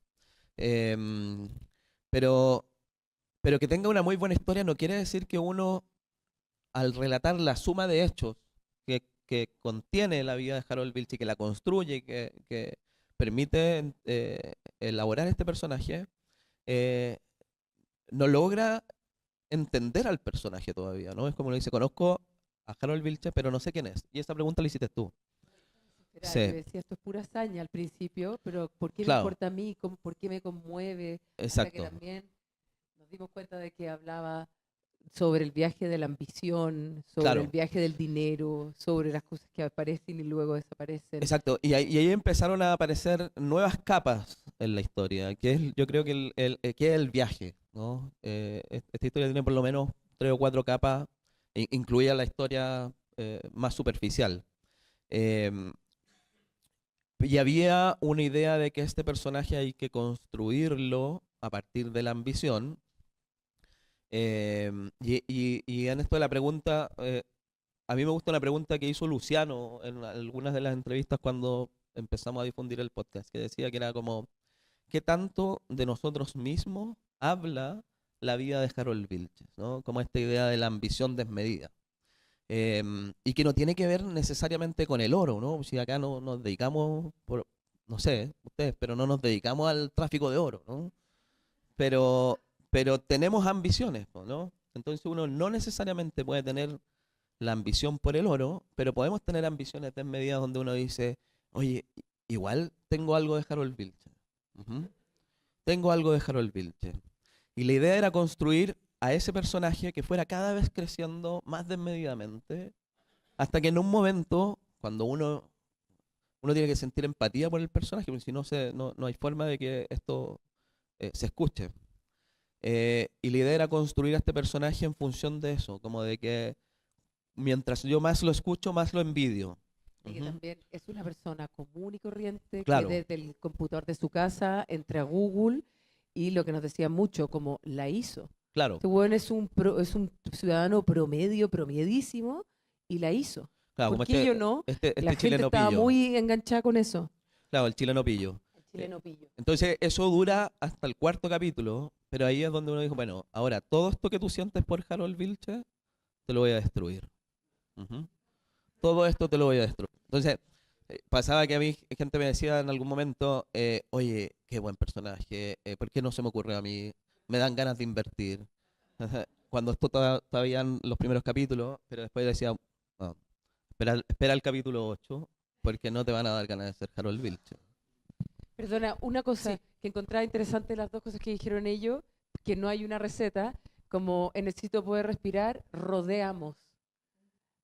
Pero que tenga una muy buena historia no quiere decir que uno, al relatar la suma de hechos que contiene la vida de Harold Vilches, que la construye, que permite elaborar este personaje, no logra entender al personaje todavía, ¿no? Es como le dice, conozco a Harold Vilches, pero no sé quién es. Y esa pregunta la hiciste tú. Sí. Yo decía, esto es pura hazaña al principio, pero ¿por qué me importa a mí? ¿Por qué me conmueve? Exacto. Hasta que también nos dimos cuenta de que hablaba sobre el viaje de la ambición, sobre el viaje del dinero, sobre las cosas que aparecen y luego desaparecen. Exacto. Y ahí empezaron a aparecer nuevas capas en la historia, que es, yo creo que que es el viaje, ¿no? Esta historia tiene por lo menos 3 o 4 capas, incluida la historia más superficial. Y había una idea de que este personaje hay que construirlo a partir de la ambición. Y en esto de la pregunta, a mí me gusta una pregunta que hizo Luciano en algunas de las entrevistas cuando empezamos a difundir el podcast, que decía que era como, ¿qué tanto de nosotros mismos habla la vida de Harold Vilches, ¿no? Como esta idea de la ambición desmedida. Y que no tiene que ver necesariamente con el oro, ¿no? Si acá no nos dedicamos, no sé, ustedes, pero no nos dedicamos al tráfico de oro, ¿no? Pero tenemos ambiciones, ¿no? Entonces uno no necesariamente puede tener la ambición por el oro, pero podemos tener ambiciones desmedidas donde uno dice, oye, igual tengo algo de Harold Vilches. Tengo algo de Harold Vilches. Y la idea era construir a ese personaje que fuera cada vez creciendo más desmedidamente, hasta que en un momento, cuando uno tiene que sentir empatía por el personaje, porque si no, no hay forma de que esto se escuche. Y la idea era construir a este personaje en función de eso, como de que mientras yo más lo escucho, más lo envidio. Y que también es una persona común y corriente, Claro. que desde el computador de su casa entra a Google y lo que nos decía mucho, como la hizo. Claro. Este weón es un ciudadano promediadísimo y la hizo. Claro, ¿Por como qué yo no? Este La gente chileno estaba pillo. muy enganchada con eso. Claro, el chileno pillo. El chileno pillo. Entonces, eso dura hasta el 4º capítulo, pero ahí es donde uno dijo, bueno, ahora, todo esto que tú sientes por Harold Vilche, te lo voy a destruir. Ujú. Todo esto te lo voy a destruir. Entonces, pasaba que a mí gente me decía en algún momento, oye, qué buen personaje, ¿por qué no se me ocurre a mí? Me dan ganas de invertir. Cuando esto todavía en los primeros capítulos, pero después decía, no, espera el capítulo 8, porque no te van a dar ganas de ser Harold Vilche. Perdona, una cosa que encontraba interesante de las dos cosas que dijeron ellos, que no hay una receta, como en Necesito Poder Respirar, rodeamos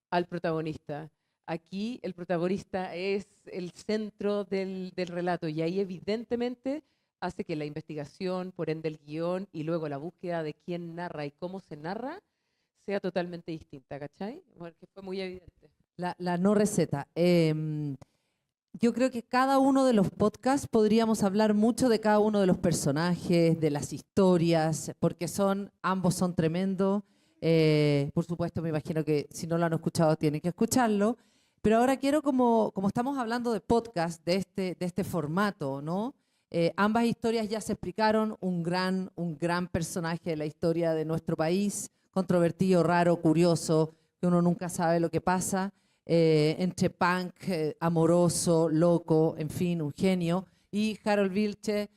al protagonista. Aquí el protagonista es el centro del relato y ahí evidentemente hace que la investigación, por ende el guión y luego la búsqueda de quién narra y cómo se narra sea totalmente distinta, ¿cachai? Porque fue muy evidente. La no receta. Yo creo que cada uno de los podcasts podríamos hablar mucho de cada uno de los personajes, de las historias, porque ambos son tremendos. Por supuesto, me imagino que si no lo han escuchado tienen que escucharlo. Pero ahora quiero, como estamos hablando de podcast, de este formato, ¿no? Ambas historias ya se explicaron, un gran personaje de la historia de nuestro país, controvertido, raro, curioso, que uno nunca sabe lo que pasa, entre punk, amoroso, loco, en fin, un genio, y Harold Vilche,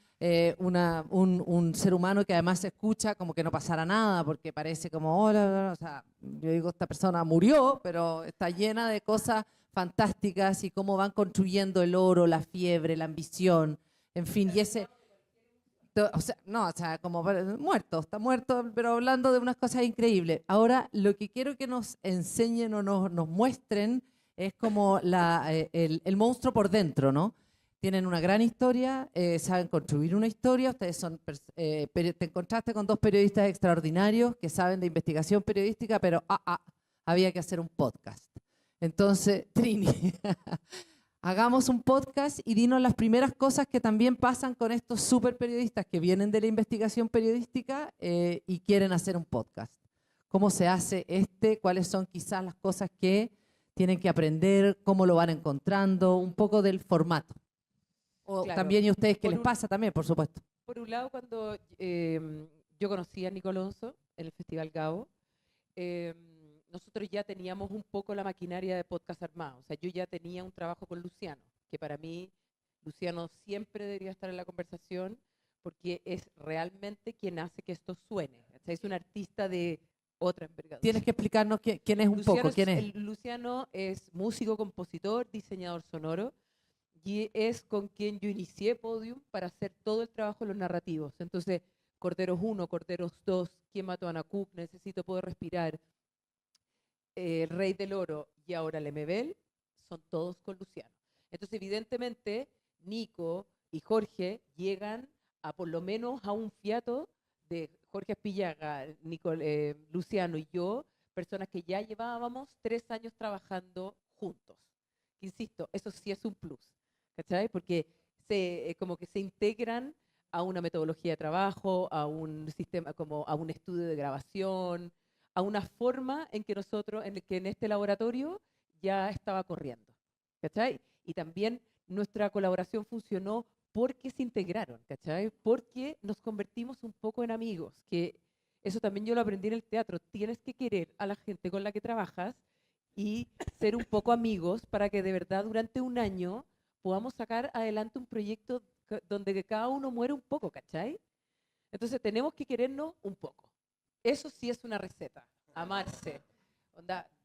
un ser humano que además se escucha como que no pasara nada, porque parece como, hola, o sea, yo digo, esta persona murió, pero está llena de cosas fantásticas y cómo van construyendo el oro, la fiebre, la ambición, en fin, y ese... O sea, como está muerto, pero hablando de unas cosas increíbles. Ahora, lo que quiero que nos enseñen o nos muestren es como el monstruo por dentro, ¿no? Tienen una gran historia, saben construir una historia. Ustedes te encontraste con dos periodistas extraordinarios que saben de investigación periodística, pero había que hacer un podcast. Entonces, Trini, hagamos un podcast y dinos las primeras cosas que también pasan con estos super periodistas que vienen de la investigación periodística y quieren hacer un podcast. ¿Cómo se hace ¿Cuáles son quizás las cosas que tienen que aprender? ¿Cómo lo van encontrando? Un poco del formato. O claro, también, ¿y a ustedes qué les pasa también, por supuesto? Por un lado, cuando yo conocí a Nico Alonso en el Festival Gabo, nosotros ya teníamos un poco la maquinaria de podcast armado. O sea, yo ya tenía un trabajo con Luciano, que para mí Luciano siempre debería estar en la conversación porque es realmente quien hace que esto suene. O sea, es un artista de otra envergadura. Tienes que explicarnos quién es un poco. ¿Quién es? Luciano es músico, compositor, diseñador sonoro y es con quien yo inicié Podium para hacer todo el trabajo de los narrativos. Entonces, Corderos 1, Corderos 2, ¿Quién mató a Ana Cook? Necesito Poder Respirar, El Rey del Oro y ahora Lemebel, son todos con Luciano. Entonces, evidentemente, Nico y Jorge llegan a por lo menos a un fiato de Jorge Aspillaga, Luciano y yo, personas que ya llevábamos 3 años trabajando juntos. Insisto, eso sí es un plus, ¿cachai? Porque como que se integran a una metodología de trabajo, a un sistema, como a un estudio de grabación, a una forma en que nosotros, en este laboratorio ya estaba corriendo, ¿cachai? Y también nuestra colaboración funcionó porque se integraron, ¿cachai? Porque nos convertimos un poco en amigos, que eso también yo lo aprendí en el teatro. Tienes que querer a la gente con la que trabajas y ser un poco amigos para que de verdad durante un año podamos sacar adelante un proyecto donde cada uno muere un poco, ¿cachai? Entonces tenemos que querernos un poco. Eso sí es una receta, amarse,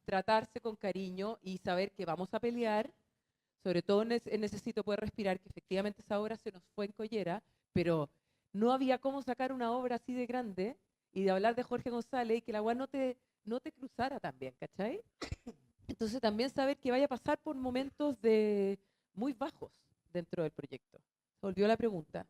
tratarse con cariño y saber que vamos a pelear, sobre todo en Necesito Poder Respirar, que efectivamente esa obra se nos fue en collera, pero no había cómo sacar una obra así de grande y de hablar de Jorge González y que la weá no te cruzara también, ¿cachai? Entonces también saber que vaya a pasar por momentos muy bajos dentro del proyecto. Se volvió la pregunta.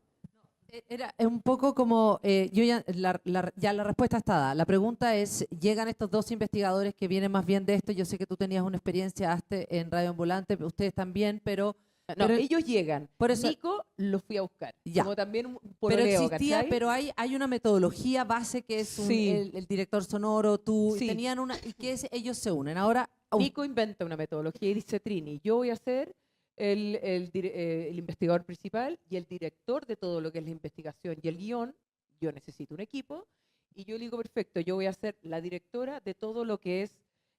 Era un poco como, ya la respuesta está dada. La pregunta es, llegan estos dos investigadores que vienen más bien de esto. Yo sé que tú tenías una experiencia en Radio Ambulante, ustedes también, pero No, Pero- ellos llegan. por eso- Nico lo fui a buscar. Ya. Como también un Pero pololeo, existía, ¿cachai? pero hay una metodología base que es Sí. el director sonoro, tú, Sí. y tenían una, y que ellos se unen. Ahora, Nico inventa una metodología y dice, Trini, yo voy a ser el investigador principal y el director de todo lo que es la investigación y el guión. Yo necesito un equipo. Y yo le digo, perfecto, yo voy a ser la directora de todo lo que es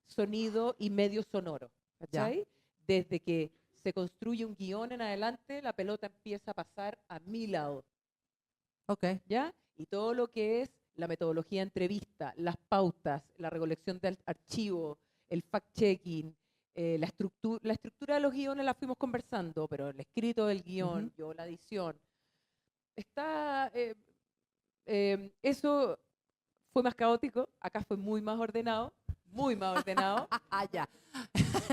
sonido y medio sonoro. ¿Cachai? Desde que se construye un guión en adelante, la pelota empieza a pasar a mi lado. Ok. ¿Ya? Y todo lo que es la metodología de entrevista, las pautas, la recolección del archivo, el fact-checking, la estructura de los guiones la fuimos conversando, pero el escrito del guión, yo la edición. Está... eso fue más caótico, acá fue muy más ordenado, muy más ordenado. Ya.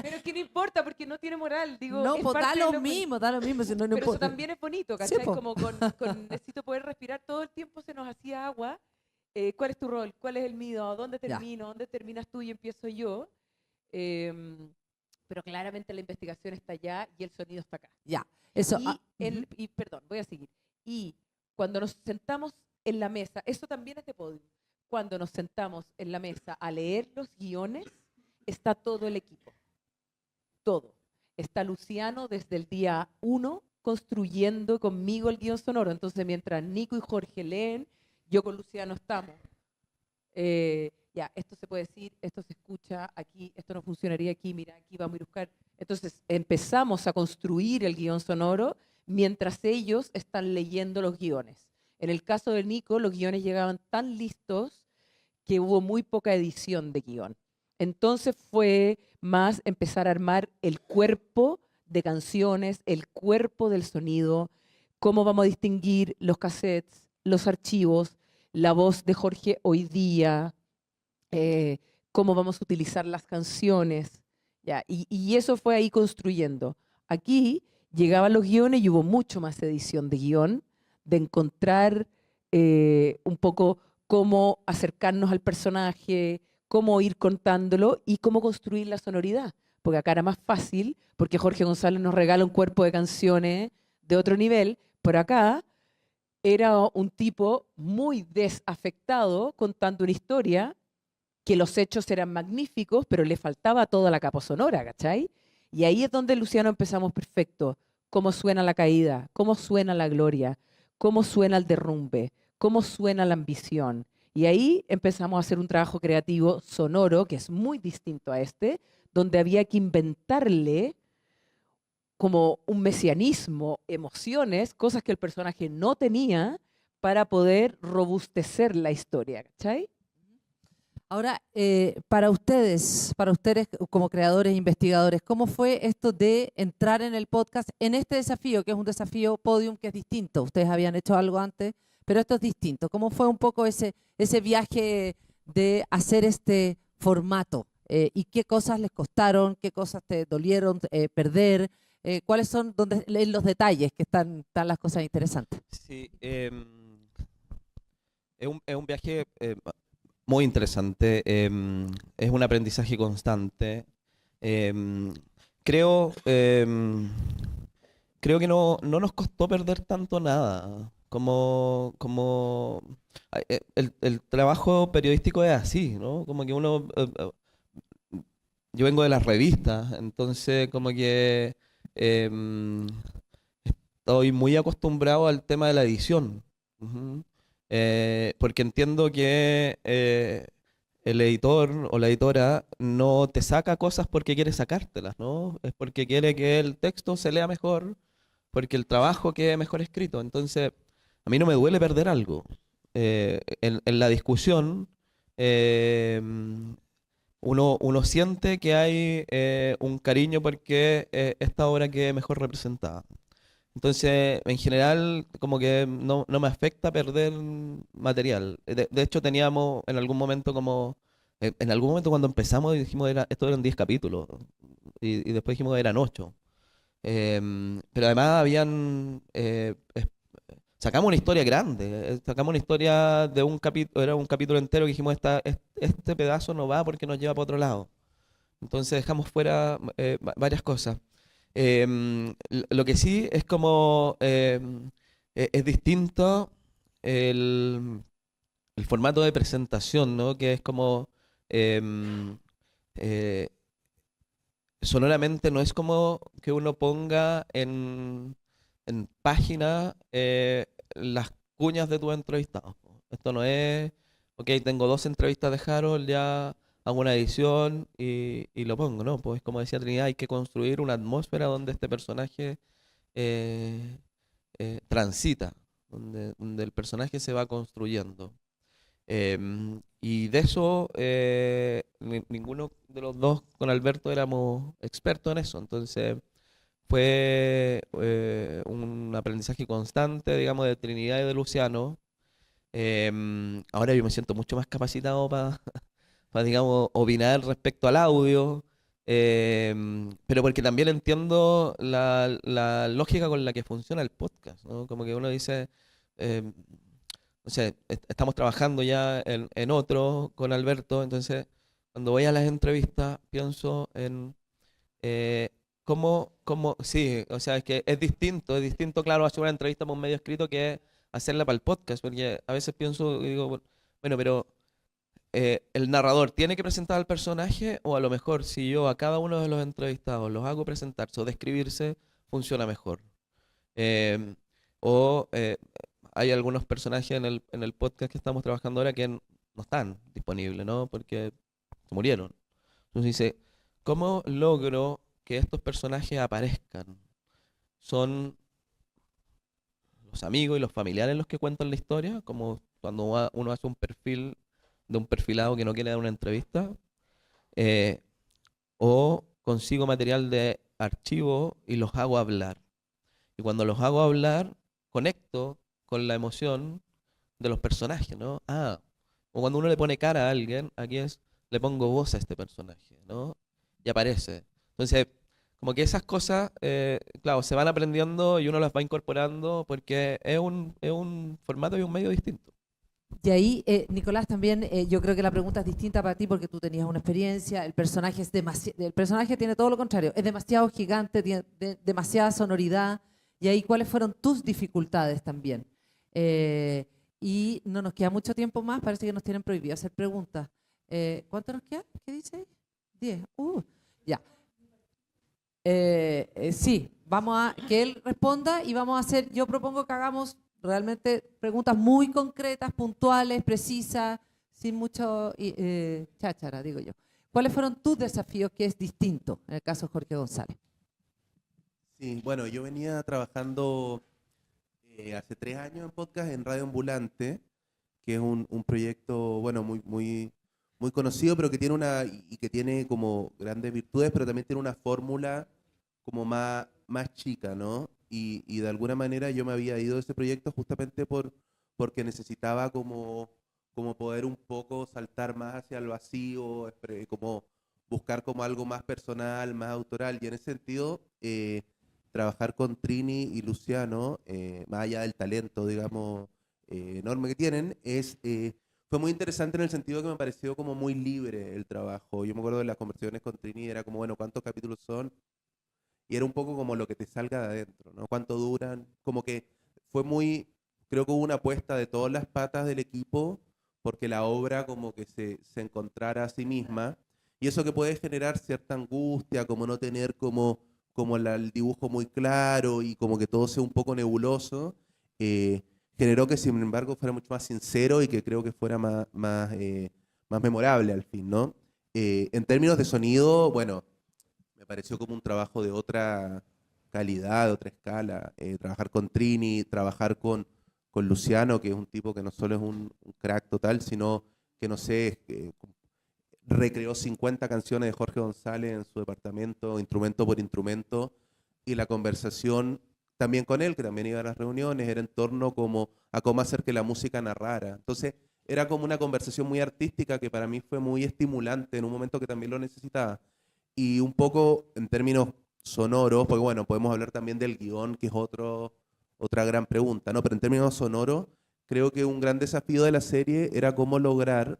Pero es que no importa, porque no tiene moral. Digo, no, es pues parte de da lo mismo, si no, no pero eso importa. también es bonito, Sí, ¿cachai? po. Como con necesito poder respirar, todo el tiempo se nos hacía agua. ¿Cuál es tu rol? ¿Cuál es el mío? ¿Dónde Ya. termino? ¿Dónde terminas tú y empiezo yo? Pero claramente la investigación está allá y el sonido está acá. Ya, eso. Y perdón, voy a seguir. Y cuando nos sentamos en la mesa, eso también es de Podium, cuando nos sentamos en la mesa a leer los guiones, está todo el equipo. Todo. Está Luciano desde el día 1 construyendo conmigo el guión sonoro. Entonces, mientras Nico y Jorge leen, yo con Luciano estamos. Ya, esto se puede decir, esto se escucha aquí, esto no funcionaría aquí, mira, aquí vamos a ir a buscar. Entonces, empezamos a construir el guión sonoro mientras ellos están leyendo los guiones. En el caso de Nico, los guiones llegaban tan listos que hubo muy poca edición de guión. Entonces fue más empezar a armar el cuerpo de canciones, el cuerpo del sonido, cómo vamos a distinguir los cassettes, los archivos, la voz de Jorge hoy día, cómo vamos a utilizar las canciones. ¿Ya? Y eso fue ahí construyendo. Aquí llegaban los guiones y hubo mucho más edición de guión, de encontrar un poco cómo acercarnos al personaje, cómo ir contándolo y cómo construir la sonoridad. Porque acá era más fácil, porque Jorge González nos regala un cuerpo de canciones de otro nivel, pero acá era un tipo muy desafectado contando una historia, que los hechos eran magníficos, pero le faltaba toda la capa sonora, ¿cachai? Y ahí es donde Luciano empezamos perfecto. Cómo suena la caída, cómo suena la gloria, cómo suena el derrumbe, cómo suena la ambición. Y ahí empezamos a hacer un trabajo creativo sonoro, que es muy distinto a este, donde había que inventarle como un mesianismo, emociones, cosas que el personaje no tenía para poder robustecer la historia, ¿cachai? Ahora, para ustedes como creadores e investigadores, ¿cómo fue esto de entrar en el podcast en este desafío, que es un desafío Podium que es distinto? Ustedes habían hecho algo antes, pero esto es distinto. ¿Cómo fue un poco ese viaje de hacer este formato? ¿Y qué cosas les costaron? ¿Qué cosas te dolieron perder? ¿Cuáles son en los detalles que están las cosas interesantes? Sí, es un viaje muy interesante, es un aprendizaje constante. Creo que no nos costó perder tanto nada. Como el trabajo periodístico es así, ¿no? Como que uno... yo vengo de las revistas, entonces como que estoy muy acostumbrado al tema de la edición. Porque entiendo que el editor o la editora no te saca cosas porque quiere sacártelas, ¿no? Es porque quiere que el texto se lea mejor, porque el trabajo quede mejor escrito. Entonces, a mí no me duele perder algo. En la discusión, uno siente que hay un cariño porque esta obra quede mejor representada. Entonces, en general, como que no me afecta perder material. De hecho, teníamos en algún momento cuando empezamos dijimos esto eran 10 capítulos y después dijimos que eran 8. Pero además sacamos una historia grande, sacamos una historia de un capítulo, era un capítulo entero que dijimos este pedazo no va porque nos lleva para otro lado. Entonces dejamos fuera varias cosas. Lo que sí es como es distinto el formato de presentación, ¿no? Que es como sonoramente no es como que uno ponga en página las cuñas de tus entrevistados. Esto no es, ok, tengo 2 entrevistas de Harold, ya hago una edición y lo pongo, ¿no? Pues como decía Trinidad, hay que construir una atmósfera donde este personaje transita, donde el personaje se va construyendo. Y de eso, ninguno de los dos con Alberto éramos expertos en eso, entonces fue un aprendizaje constante, digamos, de Trinidad y de Luciano. Ahora yo me siento mucho más capacitado para, digamos, opinar respecto al audio, pero porque también entiendo la lógica con la que funciona el podcast, ¿no? Como que uno dice, no sé, estamos trabajando ya en otro con Alberto, entonces cuando voy a las entrevistas pienso en sí, o sea, es que es distinto, claro, hacer una entrevista para un medio escrito que hacerla para el podcast, porque a veces pienso y digo, bueno, pero el narrador tiene que presentar al personaje, o a lo mejor si yo a cada uno de los entrevistados los hago presentarse o describirse, funciona mejor. Hay algunos personajes en el podcast que estamos trabajando ahora que no están disponibles, ¿no? Porque se murieron. Entonces dice, ¿cómo logro que estos personajes aparezcan? Son los amigos y los familiares los que cuentan la historia, como cuando uno hace un perfil de un perfilado que no quiere dar una entrevista, o consigo material de archivo y los hago hablar. Y cuando los hago hablar, conecto con la emoción de los personajes, ¿no? O cuando uno le pone cara a alguien, aquí le pongo voz a este personaje, ¿no? Y aparece. Entonces, como que esas cosas, claro, se van aprendiendo y uno las va incorporando porque es un formato y un medio distinto. Y ahí, Nicolás, también yo creo que la pregunta es distinta para ti porque tú tenías una experiencia, el personaje tiene todo lo contrario, es demasiado gigante, tiene demasiada sonoridad, y ahí cuáles fueron tus dificultades también. Y no nos queda mucho tiempo más, parece que nos tienen prohibido hacer preguntas. ¿Cuánto nos queda? ¿Qué dice? 10. Ya. Sí, vamos a que él responda y vamos a hacer, yo propongo que hagamos realmente preguntas muy concretas, puntuales, precisas, sin mucho cháchara, digo yo. ¿Cuáles fueron tus desafíos que es distinto en el caso de Jorge González? Sí, bueno, yo venía trabajando hace 3 años en podcast en Radio Ambulante, que es un proyecto, bueno, muy conocido, pero que tiene como grandes virtudes, pero también tiene una fórmula como más chica, ¿no? Y de alguna manera yo me había ido de ese proyecto justamente porque necesitaba como poder un poco saltar más hacia el vacío, como buscar como algo más personal, más autoral, y en ese sentido trabajar con Trini y Luciano, más allá del talento, digamos, enorme que tienen, fue muy interesante en el sentido que me pareció como muy libre el trabajo. Yo me acuerdo de las conversaciones con Trini, era como, bueno, ¿cuántos capítulos son? Y era un poco como lo que te salga de adentro, ¿no? ¿Cuánto duran? Como que creo que hubo una apuesta de todas las patas del equipo porque la obra como que se encontrara a sí misma. Y eso que puede generar cierta angustia, como no tener como el dibujo muy claro y como que todo sea un poco nebuloso, generó que sin embargo fuera mucho más sincero y que creo que fuera más memorable al fin, ¿no? En términos de sonido, bueno, me pareció como un trabajo de otra calidad, de otra escala. Trabajar con Trini, trabajar con Luciano, que es un tipo que no solo es un crack total, sino que, no sé, recreó 50 canciones de Jorge González en su departamento, instrumento por instrumento, y la conversación también con él, que también iba a las reuniones, era en torno a cómo hacer que la música narrara. Entonces, era como una conversación muy artística que para mí fue muy estimulante en un momento que también lo necesitaba. Y un poco en términos sonoros, porque bueno, podemos hablar también del guión, que es otra gran pregunta, ¿no? Pero en términos sonoros, creo que un gran desafío de la serie era cómo lograr,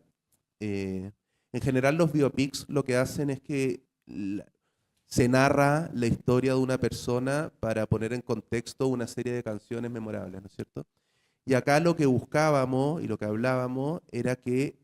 en general los biopics lo que hacen es que se narra la historia de una persona para poner en contexto una serie de canciones memorables, ¿no es cierto? Y acá lo que buscábamos y lo que hablábamos era que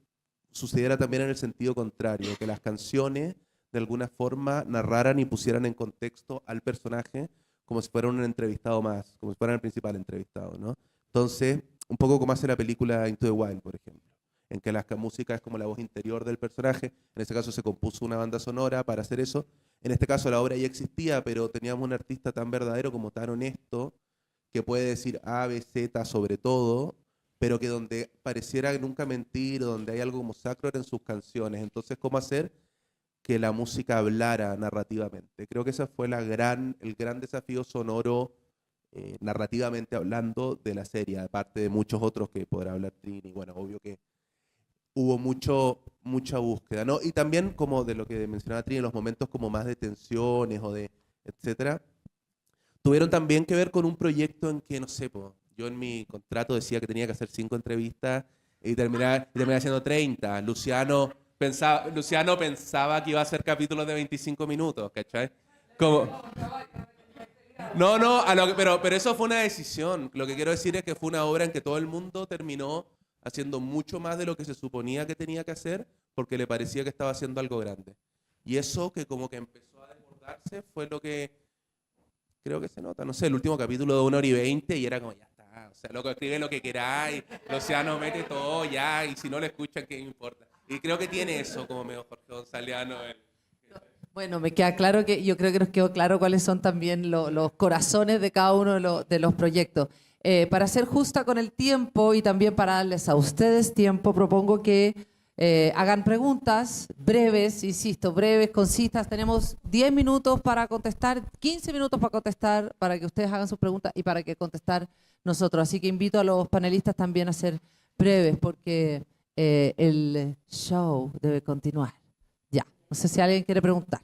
sucediera también en el sentido contrario, que las canciones de alguna forma narraran y pusieran en contexto al personaje como si fuera un entrevistado más, como si fuera el principal entrevistado, ¿no? Entonces, un poco como hace la película Into the Wild, por ejemplo, en que la música es como la voz interior del personaje. En este caso se compuso una banda sonora para hacer eso. En este caso la obra ya existía, pero teníamos un artista tan verdadero, como tan honesto, que puede decir A, B, Z sobre todo, pero que donde pareciera nunca mentir, donde hay algo como sacro en sus canciones. Entonces, ¿cómo hacer que la música hablara narrativamente? Creo que ese fue el gran desafío sonoro, narrativamente hablando, de la serie, aparte de muchos otros que podrá hablar Trini. Bueno, obvio que hubo mucha búsqueda, ¿no? Y también, como de lo que mencionaba Trini, los momentos como más de tensiones o de etcétera, tuvieron también que ver con un proyecto en que, no sé, yo en mi contrato decía que tenía que hacer 5 entrevistas y terminé haciendo 30. Luciano pensaba que iba a hacer capítulos de 25 minutos, ¿cachai? Como... No, pero eso fue una decisión. Lo que quiero decir es que fue una obra en que todo el mundo terminó haciendo mucho más de lo que se suponía que tenía que hacer porque le parecía que estaba haciendo algo grande. Y eso que como que empezó a desbordarse fue lo que creo que se nota. No sé, el último capítulo de 1 hora y 20 y era como, ya está. O sea, loco, escribe lo que queráis, Luciano mete todo ya, y si no lo escuchan, ¿qué importa? Y creo que tiene eso como medio Jorge Gonzaliano. Bueno, me queda claro que yo creo que nos quedó claro cuáles son también los corazones de cada uno de los proyectos. Para ser justa con el tiempo y también para darles a ustedes tiempo, propongo que hagan preguntas breves, insisto, breves, concisas. Tenemos 10 minutos para contestar, 15 minutos para contestar, para que ustedes hagan sus preguntas y para que contestar nosotros. Así que invito a los panelistas también a ser breves porque el show debe continuar. Ya, no sé si alguien quiere preguntar.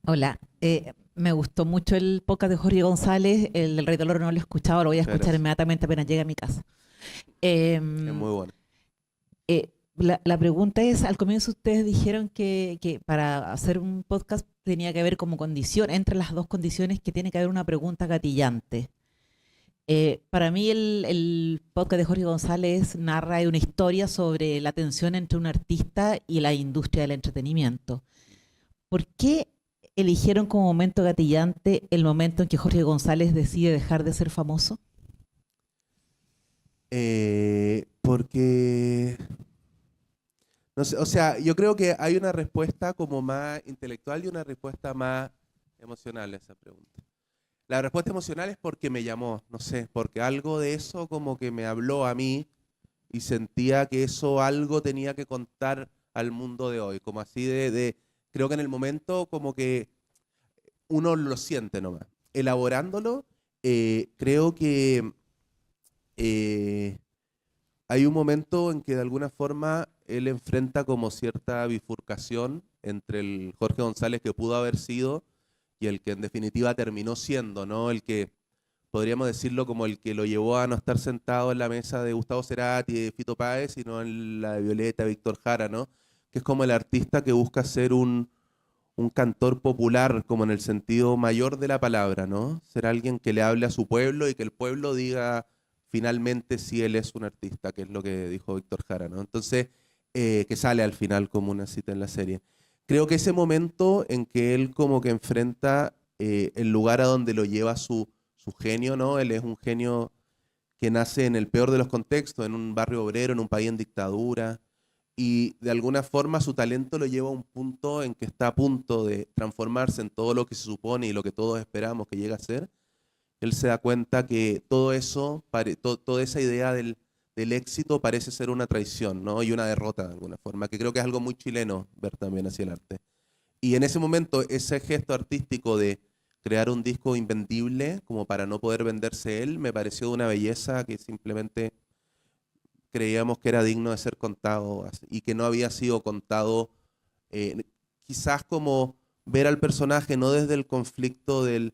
Hola, me gustó mucho el podcast de Jorge González, el del Rey del Oro no lo he escuchado, lo voy a escuchar inmediatamente apenas llegue a mi casa. Es muy bueno. La pregunta es, al comienzo ustedes dijeron que para hacer un podcast tenía que haber como condición, entre las dos condiciones que tiene que haber una pregunta gatillante. Para mí el podcast de Jorge González narra una historia sobre la tensión entre un artista y la industria del entretenimiento. ¿Por qué eligieron como momento gatillante el momento en que Jorge González decide dejar de ser famoso? Porque, no sé, o sea, yo creo que hay una respuesta como más intelectual y una respuesta más emocional a esa pregunta. La respuesta emocional es porque me llamó, no sé, porque algo de eso como que me habló a mí y sentía que eso algo tenía que contar al mundo de hoy, como así creo que en el momento como que uno lo siente nomás. Elaborándolo, creo que hay un momento en que de alguna forma él enfrenta como cierta bifurcación entre el Jorge González que pudo haber sido y el que en definitiva terminó siendo, ¿no? El que, podríamos decirlo como el que lo llevó a no estar sentado en la mesa de Gustavo Cerati y de Fito Páez, sino en la de Violeta, Víctor Jara, ¿no? Que es como el artista que busca ser un cantor popular, como en el sentido mayor de la palabra, ¿no? Ser alguien que le hable a su pueblo y que el pueblo diga finalmente si él es un artista, que es lo que dijo Víctor Jara, ¿no? Entonces, que sale al final como una cita en la serie. Creo que ese momento en que él como que enfrenta el lugar a donde lo lleva su genio, ¿no? Él es un genio que nace en el peor de los contextos, en un barrio obrero, en un país en dictadura, y de alguna forma su talento lo lleva a un punto en que está a punto de transformarse en todo lo que se supone y lo que todos esperamos que llegue a ser. Él se da cuenta que todo eso, toda esa idea del éxito parece ser una traición, ¿no? Y una derrota de alguna forma, que creo que es algo muy chileno ver también hacia el arte. Y en ese momento, ese gesto artístico de crear un disco invendible como para no poder venderse él, me pareció de una belleza que simplemente creíamos que era digno de ser contado y que no había sido contado, quizás como ver al personaje no desde el conflicto del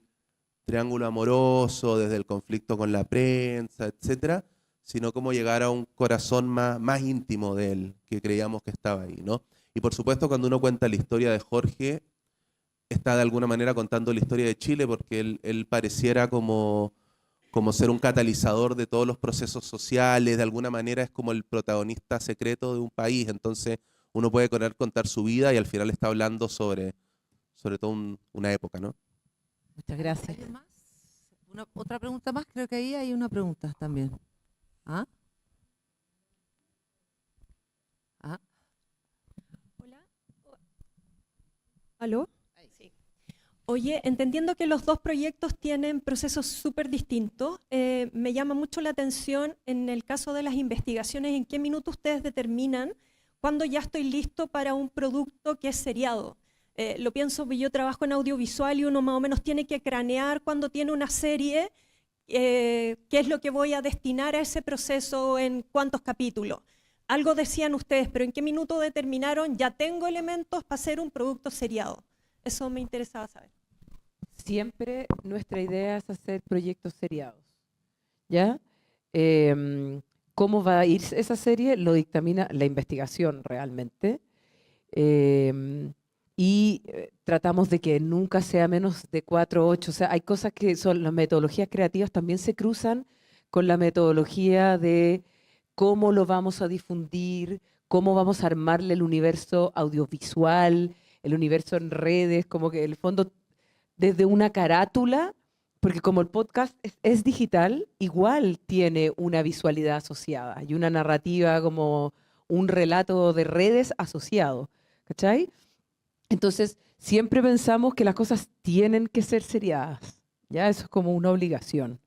triángulo amoroso, desde el conflicto con la prensa, etcétera, sino cómo llegar a un corazón más íntimo de él, que creíamos que estaba ahí, ¿no? Y por supuesto, cuando uno cuenta la historia de Jorge, está de alguna manera contando la historia de Chile, porque él pareciera como ser un catalizador de todos los procesos sociales, de alguna manera es como el protagonista secreto de un país, entonces uno puede contar su vida y al final está hablando sobre todo una época, ¿no? Muchas gracias. ¿Alguien más? ¿Otra pregunta más? Creo que ahí hay una pregunta también. ¿Ah? ¿Ah? Hola. ¿Aló? Sí. Oye, entendiendo que los dos proyectos tienen procesos súper distintos, me llama mucho la atención en el caso de las investigaciones, ¿en qué minuto ustedes determinan cuándo ya estoy listo para un producto que es seriado? Lo pienso, yo trabajo en audiovisual y uno más o menos tiene que cranear cuando tiene una serie, qué es lo que voy a destinar a ese proceso, en cuántos capítulos. Algo decían ustedes, pero ¿en qué minuto determinaron ya tengo elementos para hacer un producto seriado? Eso me interesaba saber. Siempre nuestra idea es hacer proyectos seriados, ¿ya? ¿Cómo va a ir esa serie? Lo dictamina la investigación realmente. Tratamos de que nunca sea menos de 4 o 8. O sea, hay cosas que son las metodologías creativas también se cruzan con la metodología de cómo lo vamos a difundir, cómo vamos a armarle el universo audiovisual, el universo en redes, como que en el fondo desde una carátula, porque como el podcast es digital, igual tiene una visualidad asociada y una narrativa como un relato de redes asociado, ¿cachai? Entonces, siempre pensamos que las cosas tienen que ser seriadas, ¿ya? Eso es como una obligación.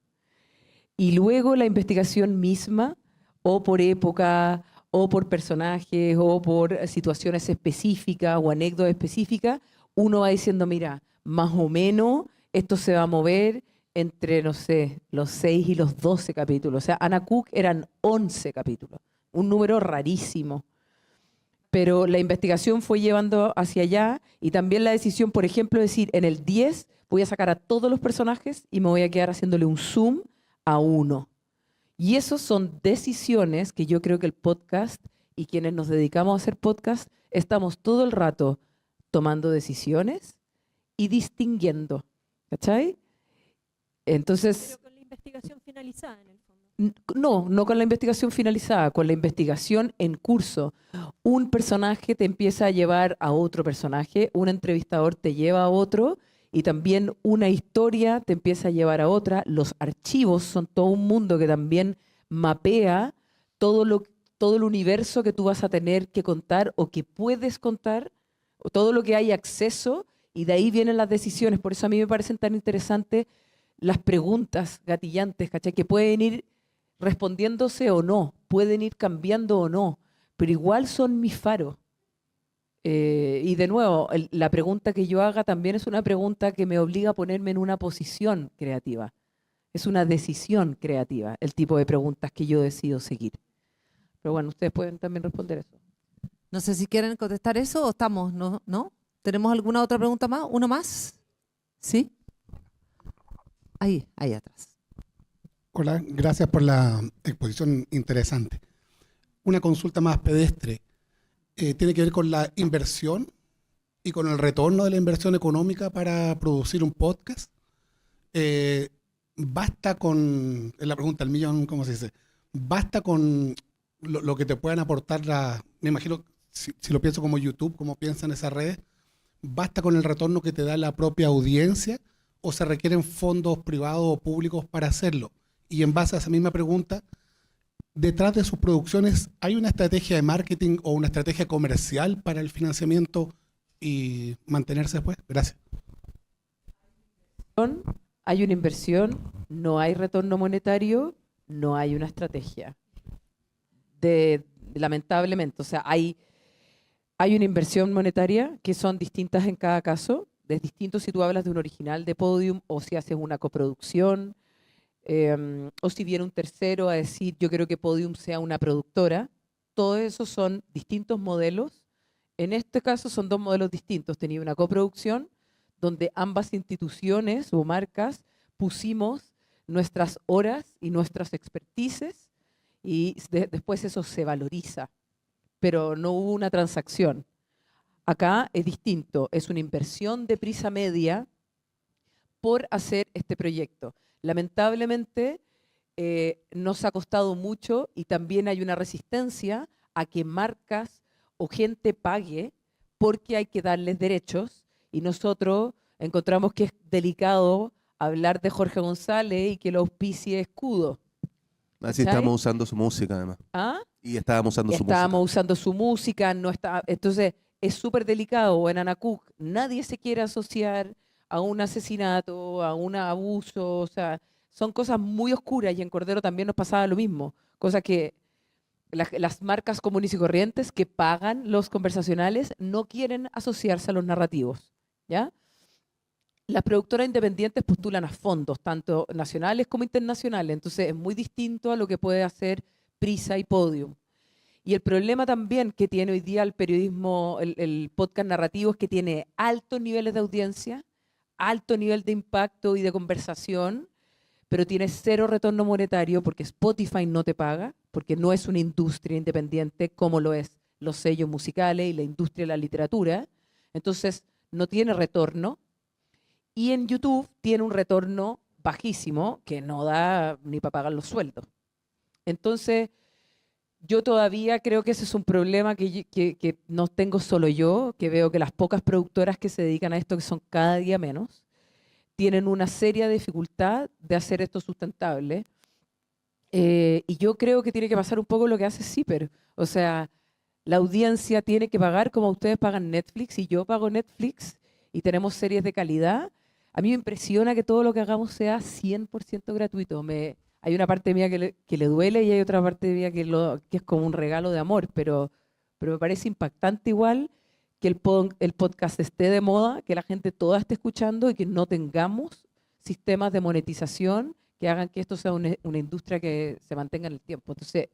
Y luego la investigación misma, o por época, o por personajes, o por situaciones específicas o anécdotas específicas, uno va diciendo, mira, más o menos esto se va a mover entre, no sé, los 6 y los 12 capítulos. O sea, Anna Cook eran 11 capítulos, un número rarísimo. Pero la investigación fue llevando hacia allá y también la decisión, por ejemplo, de decir, en el 10 voy a sacar a todos los personajes y me voy a quedar haciéndole un zoom a uno. Y esas son decisiones que yo creo que el podcast y quienes nos dedicamos a hacer podcast estamos todo el rato tomando decisiones y distinguiendo, ¿cachai? Entonces... Pero con la investigación finalizada en el fondo. No con la investigación finalizada, con la investigación en curso. Un personaje te empieza a llevar a otro personaje, un entrevistador te lleva a otro y también una historia te empieza a llevar a otra. Los archivos son todo un mundo que también mapea todo el universo que tú vas a tener que contar o que puedes contar, o todo lo que hay acceso, y de ahí vienen las decisiones. Por eso a mí me parecen tan interesantes las preguntas gatillantes, ¿cachai? Que pueden ir respondiéndose o no, pueden ir cambiando o no, pero igual son mis faros. Y de nuevo, la pregunta que yo haga también es una pregunta que me obliga a ponerme en una posición creativa. Es una decisión creativa, el tipo de preguntas que yo decido seguir. Pero bueno, ustedes pueden también responder eso. No sé si quieren contestar eso o estamos, ¿no? ¿Tenemos alguna otra pregunta más? ¿Uno más? ¿Sí? Ahí atrás. Hola, gracias por la exposición interesante. Una consulta más pedestre. Tiene que ver con la inversión y con el retorno de la inversión económica para producir un podcast. Basta con, es la pregunta del millón, ¿cómo se dice? Basta con lo que te puedan aportar, me imagino, si lo pienso como YouTube, como piensan esas redes, ¿basta con el retorno que te da la propia audiencia o se requieren fondos privados o públicos para hacerlo? Y en base a esa misma pregunta, detrás de sus producciones, ¿hay una estrategia de marketing o una estrategia comercial para el financiamiento y mantenerse después? Gracias. Hay una inversión, no hay retorno monetario, no hay una estrategia. Lamentablemente, o sea, hay una inversión monetaria que son distintas en cada caso. Es distinto si tú hablas de un original de Podium o si haces una coproducción. O si viene un tercero a decir yo quiero que Podium sea una productora. Todos esos son distintos modelos. En este caso son dos modelos distintos. Tenía una coproducción donde ambas instituciones o marcas pusimos nuestras horas y nuestras expertices y después eso se valoriza, pero no hubo una transacción. Acá es distinto, es una inversión de Prisa Media por hacer este proyecto. Lamentablemente nos ha costado mucho y también hay una resistencia a que marcas o gente pague porque hay que darles derechos y nosotros encontramos que es delicado hablar de Jorge González y que lo auspicie Escudo. Así estamos usando su música, además. ¿Ah? Y estábamos usando su música. Estábamos usando su música, no está, entonces es súper delicado. O en Anacuc, nadie se quiere asociar a un asesinato, a un abuso, o sea, son cosas muy oscuras y en Cordero también nos pasaba lo mismo. Cosas que las marcas comunes y corrientes que pagan los conversacionales no quieren asociarse a los narrativos, ¿ya? Las productoras independientes postulan a fondos, tanto nacionales como internacionales, entonces es muy distinto a lo que puede hacer Prisa y Podium. Y el problema también que tiene hoy día el periodismo, el podcast narrativo, es que tiene altos niveles de audiencia, alto nivel de impacto y de conversación, pero tiene cero retorno monetario porque Spotify no te paga, porque no es una industria independiente como lo es los sellos musicales y la industria de la literatura. Entonces no tiene retorno. Y en YouTube tiene un retorno bajísimo que no da ni para pagar los sueldos. Entonces, yo todavía creo que ese es un problema que no tengo solo yo, que veo que las pocas productoras que se dedican a esto, que son cada día menos, tienen una seria dificultad de hacer esto sustentable. Y yo creo que tiene que pasar un poco lo que hace Zipper. O sea, la audiencia tiene que pagar como ustedes pagan Netflix y yo pago Netflix y tenemos series de calidad. A mí me impresiona que todo lo que hagamos sea 100% gratuito. Hay una parte mía que le duele y hay otra parte mía que es como un regalo de amor, pero me parece impactante igual que el podcast esté de moda, que la gente toda esté escuchando y que no tengamos sistemas de monetización que hagan que esto sea una industria que se mantenga en el tiempo. Entonces,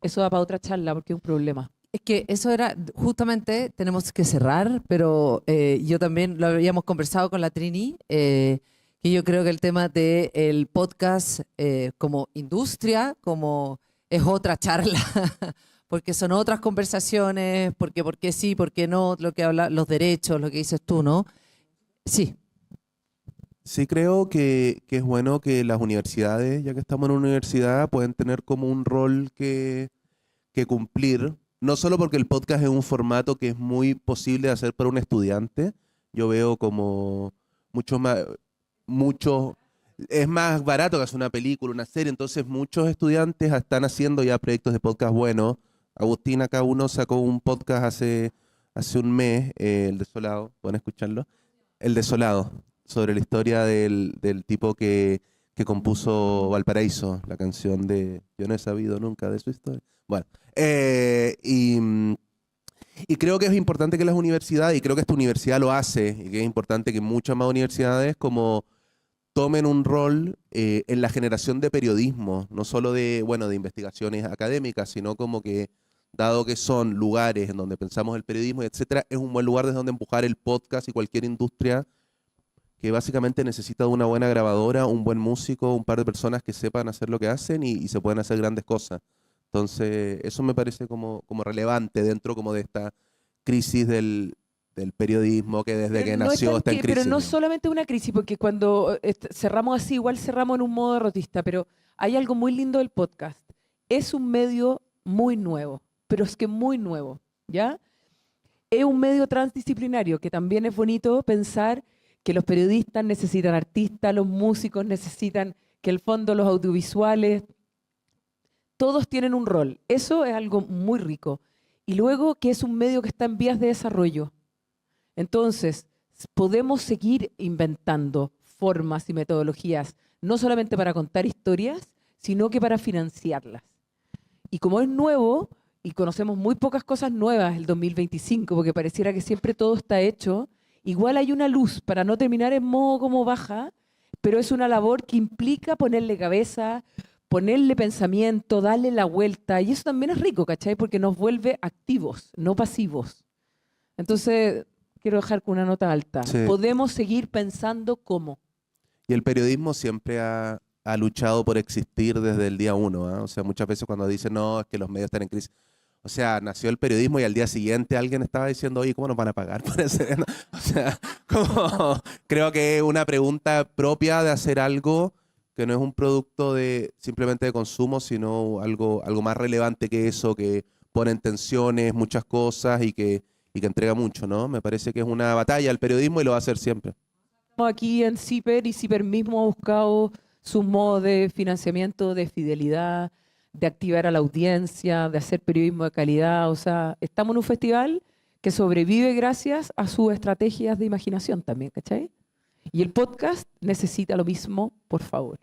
eso da para otra charla porque es un problema. Es que eso era, justamente, tenemos que cerrar, pero yo también lo habíamos conversado con la Trini, que yo creo que el tema del podcast como industria, como es otra charla, porque son otras conversaciones, porque por qué sí, por qué no, lo que habla, los derechos, lo que dices tú, ¿no? Sí. Sí creo que es bueno que las universidades, ya que estamos en una universidad, pueden tener como un rol que cumplir. No solo porque el podcast es un formato que es muy posible de hacer para un estudiante, yo veo como es más barato que hacer una película, una serie, entonces muchos estudiantes están haciendo ya proyectos de podcast buenos. Agustín, acá uno sacó un podcast hace un mes, El Desolado, ¿pueden escucharlo? El Desolado, sobre la historia del tipo que compuso Valparaíso, la canción de Yo no he sabido nunca de su historia. Bueno, y creo que es importante que las universidades, y creo que esta universidad lo hace, y que es importante que muchas más universidades como tomen un rol en la generación de periodismo, no solo de investigaciones académicas, sino como que, dado que son lugares en donde pensamos el periodismo, etcétera, es un buen lugar desde donde empujar el podcast y cualquier industria que básicamente necesita de una buena grabadora, un buen músico, un par de personas que sepan hacer lo que hacen y se pueden hacer grandes cosas. Entonces, eso me parece como relevante dentro como de esta crisis del periodismo que desde que nació está en crisis. Pero no solamente una crisis, porque cuando cerramos así, igual cerramos en un modo derrotista, pero hay algo muy lindo del podcast. Es un medio muy nuevo, pero es que muy nuevo, ¿ya? Es un medio transdisciplinario, que también es bonito pensar que los periodistas necesitan artistas, los músicos necesitan que el fondo, los audiovisuales, todos tienen un rol. Eso es algo muy rico. Y luego que es un medio que está en vías de desarrollo. Entonces, podemos seguir inventando formas y metodologías, no solamente para contar historias, sino que para financiarlas. Y como es nuevo, y conocemos muy pocas cosas nuevas el 2025, porque pareciera que siempre todo está hecho, igual hay una luz para no terminar en modo como baja, pero es una labor que implica ponerle cabeza, ponerle pensamiento, darle la vuelta, y eso también es rico, ¿cachai? Porque nos vuelve activos, no pasivos. Entonces, quiero dejar con una nota alta. Sí. Podemos seguir pensando cómo. Y el periodismo siempre ha ha luchado por existir desde el día uno. O sea, muchas veces cuando dicen, no, es que los medios están en crisis. O sea, nació el periodismo y al día siguiente alguien estaba diciendo, oye, ¿cómo nos van a pagar por hacer? O sea, creo que es una pregunta propia de hacer algo que no es un producto simplemente de consumo, sino algo más relevante que eso, que pone en tensiones muchas cosas y que entrega mucho, ¿no? Me parece que es una batalla el periodismo y lo va a hacer siempre. Aquí en CIPER y CIPER mismo ha buscado sus modos de financiamiento, de fidelidad, de activar a la audiencia, de hacer periodismo de calidad. O sea, estamos en un festival que sobrevive gracias a sus estrategias de imaginación también, ¿cachai? Y el podcast necesita lo mismo, por favor.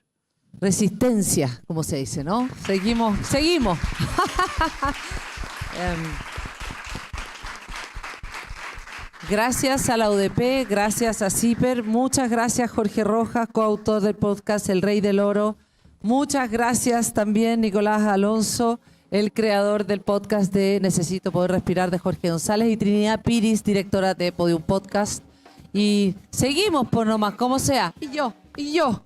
Resistencia, como se dice, ¿no? Seguimos. Gracias a la UDP, gracias a CIPER, muchas gracias Jorge Rojas, coautor del podcast El Rey del Oro. Muchas gracias también Nicolás Alonso, el creador del podcast de Necesito Poder Respirar de Jorge González, y Trinidad Piris, directora de Podium Podcast. Y seguimos por nomás, como sea. Y yo.